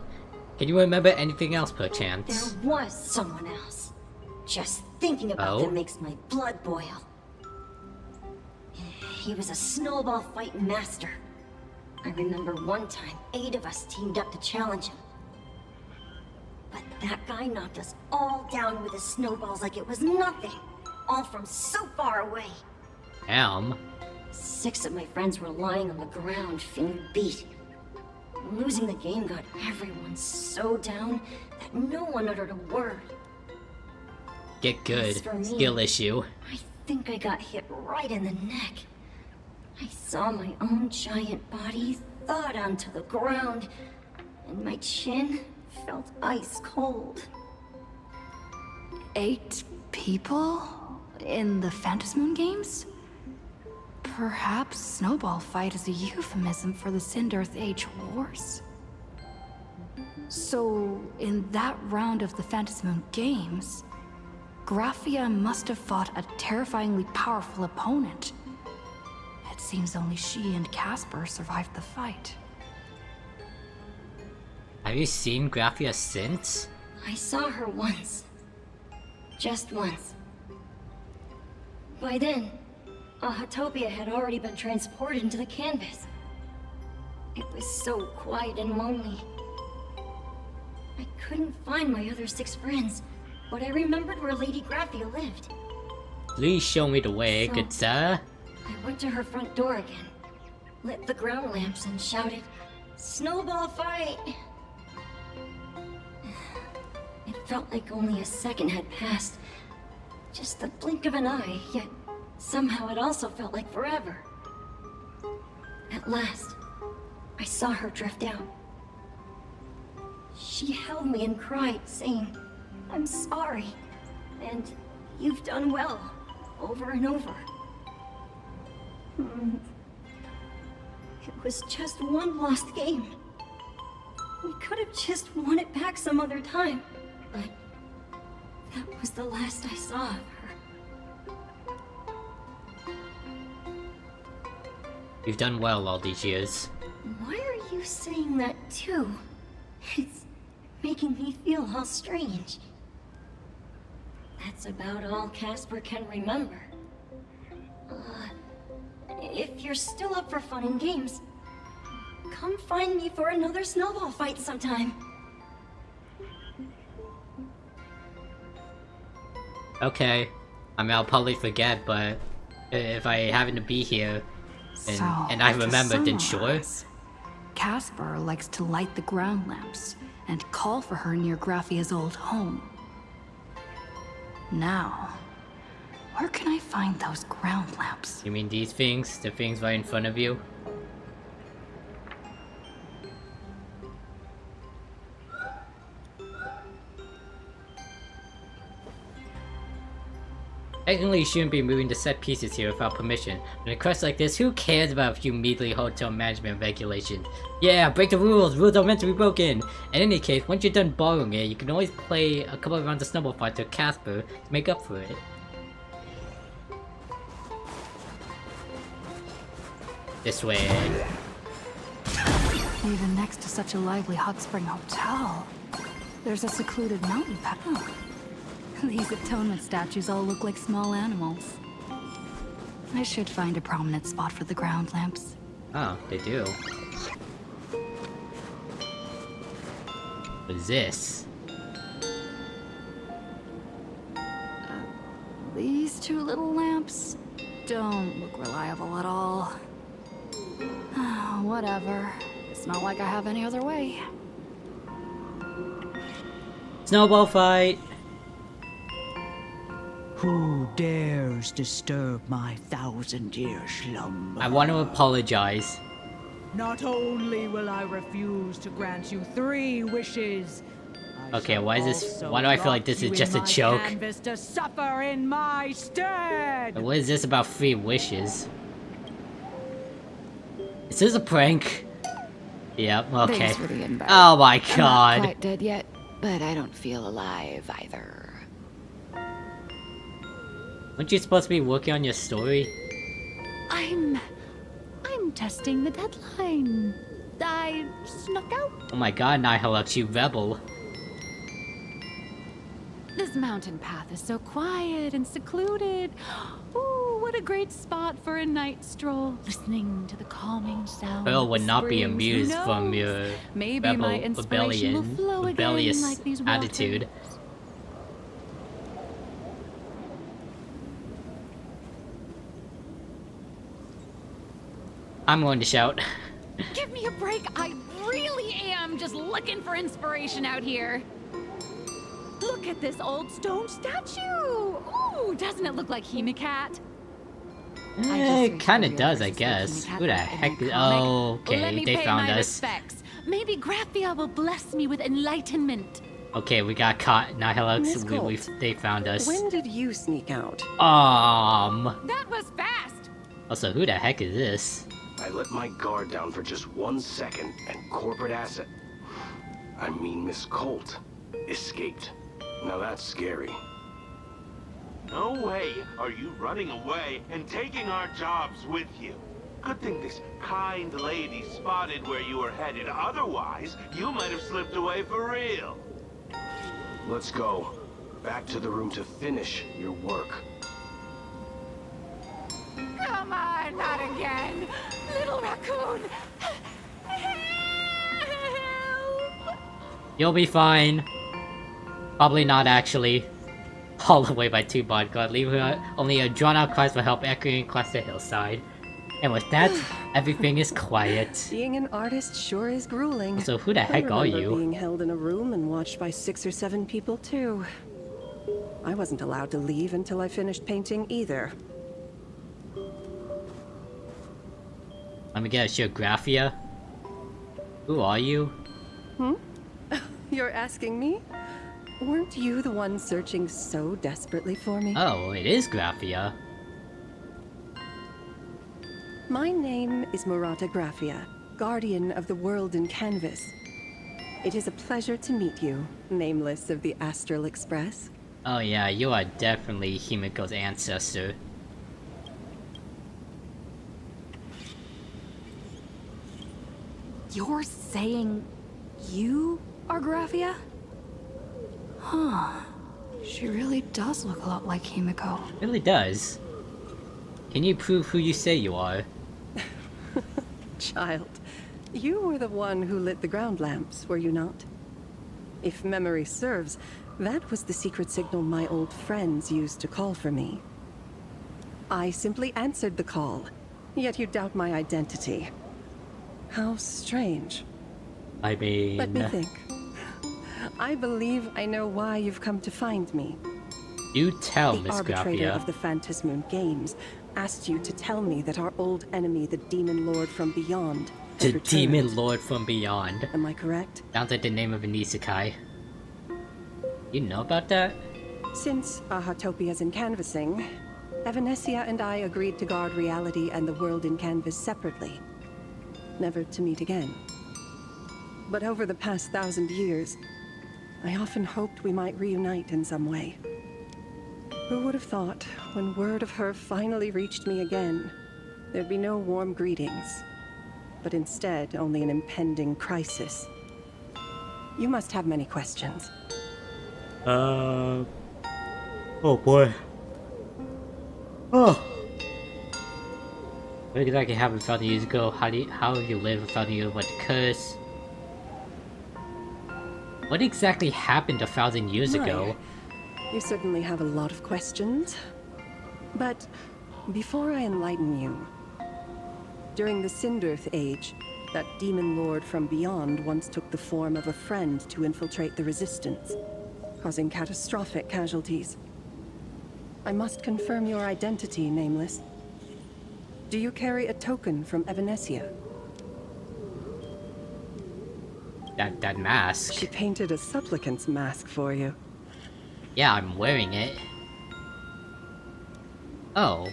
Can you remember anything else, perchance? There was someone else. Just thinking about them makes my blood boil. He was a snowball fight master. I remember one time 8 of us teamed up to challenge him. But that guy knocked us all down with his snowballs like it was nothing. All from so far away. Damn. 6 of my friends were lying on the ground feeling beat. Losing the game got everyone so down that no one uttered a word. Get good. As for me, Skill issue. I think I got hit right in the neck. I saw my own giant body thud onto the ground, and my chin felt ice cold. 8 people? In the Phantasmoon games? Perhaps Snowball Fight is a euphemism for the Cinder Age Wars? So, in that round of the Phantasmoon games, Graphia must have fought a terrifyingly powerful opponent. It seems only she and Casper survived the fight. Have you seen Graphia since? I saw her once. Just once. By then, Ahatopia had already been transported into the canvas. It was so quiet and lonely. I couldn't find my other 6 friends, but I remembered where Lady Graphia lived. Please show me the way, good sir. I went to her front door again, lit the ground lamps and shouted, "Snowball fight!" It felt like only a second had passed. Just the blink of an eye, yet somehow it also felt like forever. At last, I saw her drift out. She held me and cried, saying, "I'm sorry, and you've done well," over and over. It was just one lost game. We could have just won it back some other time, but that was the last I saw of her. You've done well all these years. Why are you saying that too? It's making me feel all strange. That's about all Casper can remember. If you're still up for fun and games, come find me for another snowball fight sometime. Okay. I mean, I'll probably forget, but if I happen to be here and I remember, then sure. Casper likes to light the ground lamps and call for her near Graphia's old home. Now, where can I find those ground lamps? You mean these things? The things right in front of you? Technically, you shouldn't be moving the set pieces here without permission. In a quest like this, who cares about a few measly hotel management regulations? Yeah, break the rules! Rules are meant to be broken! In any case, once you're done borrowing it, you can always play a couple of rounds of Snowball Fight with Casper to make up for it. This way. Even next to such a lively hot spring hotel, there's a secluded mountain path. These atonement statues all look like small animals. I should find a prominent spot for the ground lamps. Oh, they do. What is this? These 2 little lamps don't look reliable at all. Whatever. It's not like I have any other way. Snowball fight! Who dares disturb my 1,000-year slumber? I want to apologize. Not only will I refuse to grant you 3 wishes. Okay, why is this? Why do I feel like this is just a joke? To suffer in my stead. What is this about 3 wishes? Is this a prank? Yep. Okay. Thanks for the invite. Oh my god. I'm not quite dead yet, but I don't feel alive either. Weren't you supposed to be working on your story? I'm testing the deadline. I snuck out. Oh my god, Nihilux, you rebel. This mountain path is so quiet and secluded. Ooh, what a great spot for a night stroll, listening to the calming sound. Pearl of would the not be springs. amused Who from knows? your Maybe my inspiration will flow again rebellious like these attitude. waters. I'm going to shout. Give me a break. I really am just looking for inspiration out here. Look at this old stone statue. Ooh, doesn't it look like Hemicat? It kinda does, I guess. Who the heck is... Oh, okay, they found us. Respects. Maybe Graphia will bless me with enlightenment. Okay, we got caught. Nihilux, they found us. When did you sneak out? That was fast. Also, who the heck is this? I let my guard down for just 1 second, and corporate asset, I mean Miss Colt, escaped. Now that's scary. No way are you running away and taking our jobs with you. Good thing this kind lady spotted where you were headed. Otherwise, you might have slipped away for real. Let's go. Back to the room to finish your work. Come on, not again. Little raccoon. Help. You'll be fine. Probably not, actually. Hauled away by 2 bodyguards, leaving only a drawn-out cries for help echoing across the hillside. And with that, everything is quiet. Being an artist sure is grueling. So who the heck are you? Being held in a room and watched by 6 or 7 people too. I wasn't allowed to leave until I finished painting either. Let me get a show, Graphia. Who are you? You're asking me? Weren't you the one searching so desperately for me? Oh, it is Graphia. My name is Murata Graphia, guardian of the world in canvas. It is a pleasure to meet you, nameless of the Astral Express. Oh yeah, you are definitely Himiko's ancestor. You're saying you are Graphia? Huh. She really does look a lot like Himiko. Really does. Can you prove who you say you are? Child, you were the one who lit the ground lamps, were you not? If memory serves, that was the secret signal my old friends used to call for me. I simply answered the call, yet you doubt my identity. How strange. I mean... Let me think. I believe I know why you've come to find me. You tell, Miss The arbitrator Graphia. of the Phantasmoon Games asked you to tell me that our old enemy, the Demon Lord from Beyond, has The returned. Demon Lord from Beyond. Am I correct? Sounds like the name of an isekai. You know about that? Since Ahatopia's in canvassing, Evanesia and I agreed to guard reality and the world in canvas separately, never to meet again. But over the past 1,000 years, I often hoped we might reunite in some way. Who would have thought, when word of her finally reached me again, there'd be no warm greetings, but instead only an impending crisis? You must have many questions. Oh boy. Oh. What exactly happened 1,000 years ago? How have you lived 1,000 years with the curse? What exactly happened 1,000 years ago? You certainly have a lot of questions. But before I enlighten you, during the Cinderth Age, that demon lord from beyond once took the form of a friend to infiltrate the Resistance, causing catastrophic casualties. I must confirm your identity, Nameless. Do you carry a token from Evanesia? That mask. She painted a supplicant's mask for you. Yeah, I'm wearing it. Oh.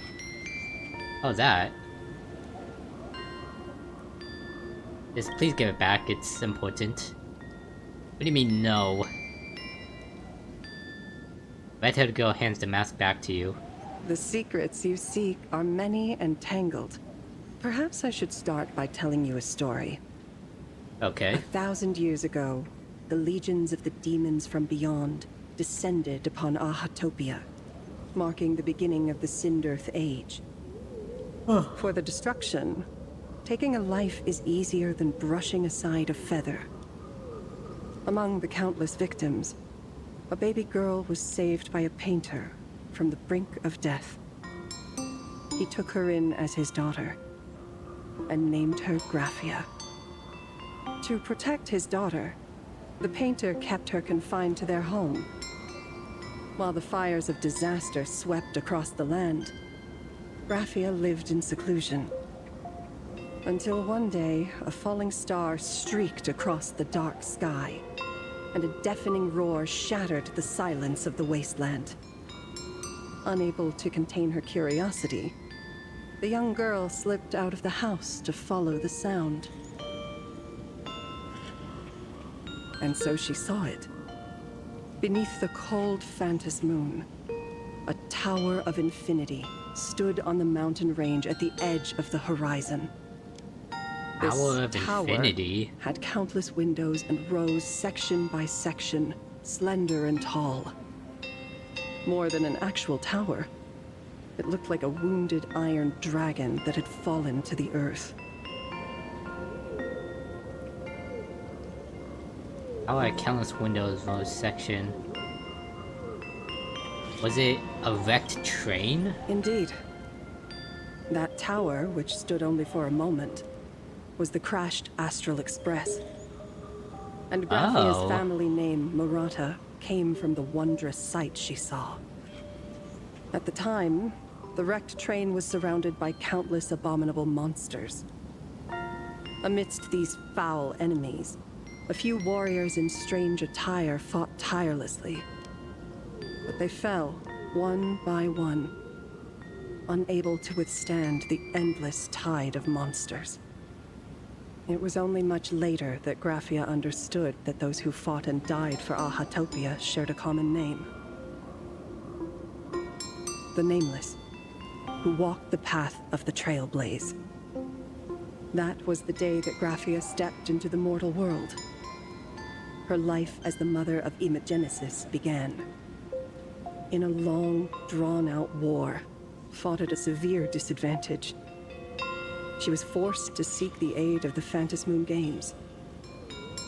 Oh, that. Just please give it back, it's important. What do you mean, no? Red-haired girl hands the mask back to you. The secrets you seek are many and tangled. Perhaps I should start by telling you a story. Okay. 1,000 years ago, the legions of the demons from beyond descended upon Ahatopia, marking the beginning of the Cinderth Age. For the destruction, taking a life is easier than brushing aside a feather. Among the countless victims, a baby girl was saved by a painter from the brink of death. He took her in as his daughter and named her Graphia. To protect his daughter, the painter kept her confined to their home. While the fires of disaster swept across the land, Graphia lived in seclusion. Until one day, a falling star streaked across the dark sky, and a deafening roar shattered the silence of the wasteland. Unable to contain her curiosity, the young girl slipped out of the house to follow the sound. And so she saw it. Beneath the cold Phantas moon, a tower of infinity stood on the mountain range at the edge of the horizon. This Tower of tower Infinity had countless windows and rose section by section, slender and tall. More than an actual tower, it looked like a wounded iron dragon that had fallen to the earth. How are countless windows in this section? Was it a wrecked train? Indeed. That tower, which stood only for a moment, was the crashed Astral Express. And Graphia's family name, Murata, came from the wondrous sight she saw. At the time, the wrecked train was surrounded by countless abominable monsters. Amidst these foul enemies, a few warriors in strange attire fought tirelessly. But they fell, one by one, unable to withstand the endless tide of monsters. It was only much later that Graphia understood that those who fought and died for Ahatopia shared a common name. The Nameless, who walked the path of the Trailblaze. That was the day that Graphia stepped into the mortal world. Her life as the mother of Imogenesis began. In a long, drawn-out war, fought at a severe disadvantage. She was forced to seek the aid of the Phantas Moon Games,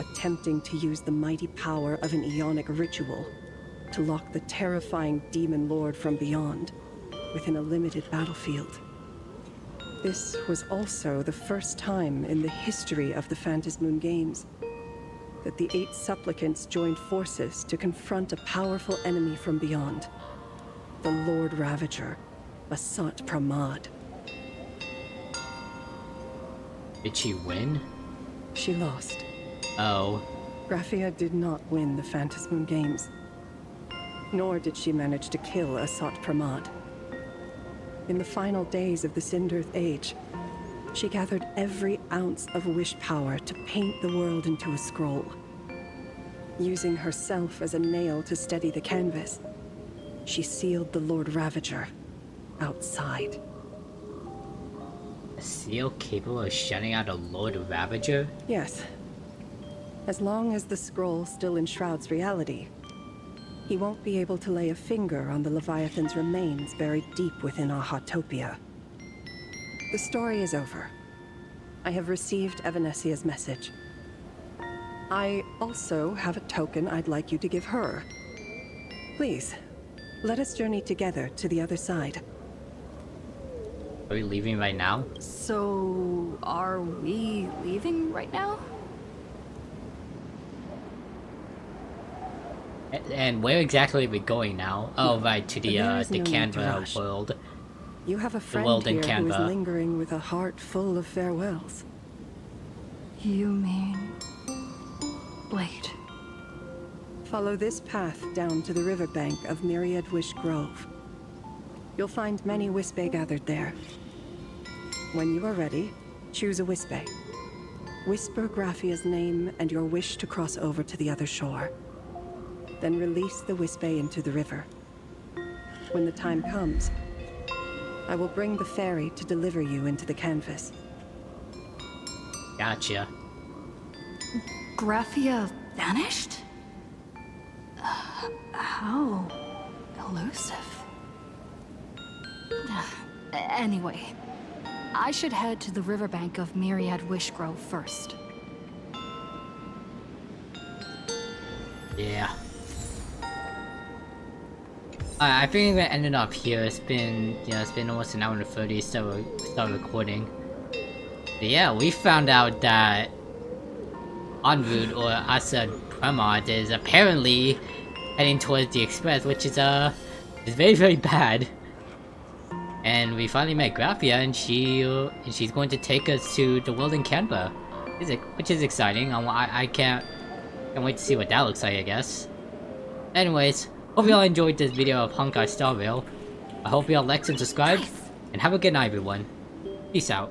attempting to use the mighty power of an Ionic ritual to lock the terrifying demon lord from beyond within a limited battlefield. This was also the first time in the history of the Phantas Moon Games that the 8 supplicants joined forces to confront a powerful enemy from beyond, the Lord Ravager, Asat Pramad. Did she win? She lost. Oh. Graphia did not win the Phantas Moon Games, nor did she manage to kill Asat Pramad. In the final days of the Cinderth Age, she gathered every ounce of wish power to paint the world into a scroll. Using herself as a nail to steady the canvas, she sealed the Lord Ravager outside. A seal capable of shutting out a Lord Ravager? Yes. As long as the scroll still enshrouds reality, he won't be able to lay a finger on the Leviathan's remains buried deep within Ahatopia. The story is over. I have received Evanesia's message. I also have a token I'd like you to give her. Please, let us journey together to the other side. Are we leaving right now? So, are we leaving right now? And where exactly are we going now? Oh, right, to the Canva world. You have a friend here who is lingering with a heart full of farewells. You mean... Wait. Follow this path down to the riverbank of Myriad Wish Grove. You'll find many Wispe gathered there. When you are ready, choose a Wispe. Whisper Graphia's name and your wish to cross over to the other shore. Then release the Wispe into the river. When the time comes, I will bring the ferry to deliver you into the canvas. Gotcha. Graphia vanished? How elusive. Anyway, I should head to the riverbank of Myriad Wishgrove first. Yeah. I think we're ending up here. It's been almost an hour and 30 so we start recording. But yeah, we found out that en route, or I said Premont, is apparently heading towards the Express, which is very, very bad. And we finally met Graphia, and she's going to take us to the world in Canva, which is exciting. I can't wait to see what that looks like, I guess. Anyways, hope y'all enjoyed this video of Honkai Star Rail. I hope y'all liked and subscribed, and have a good night, everyone. Peace out.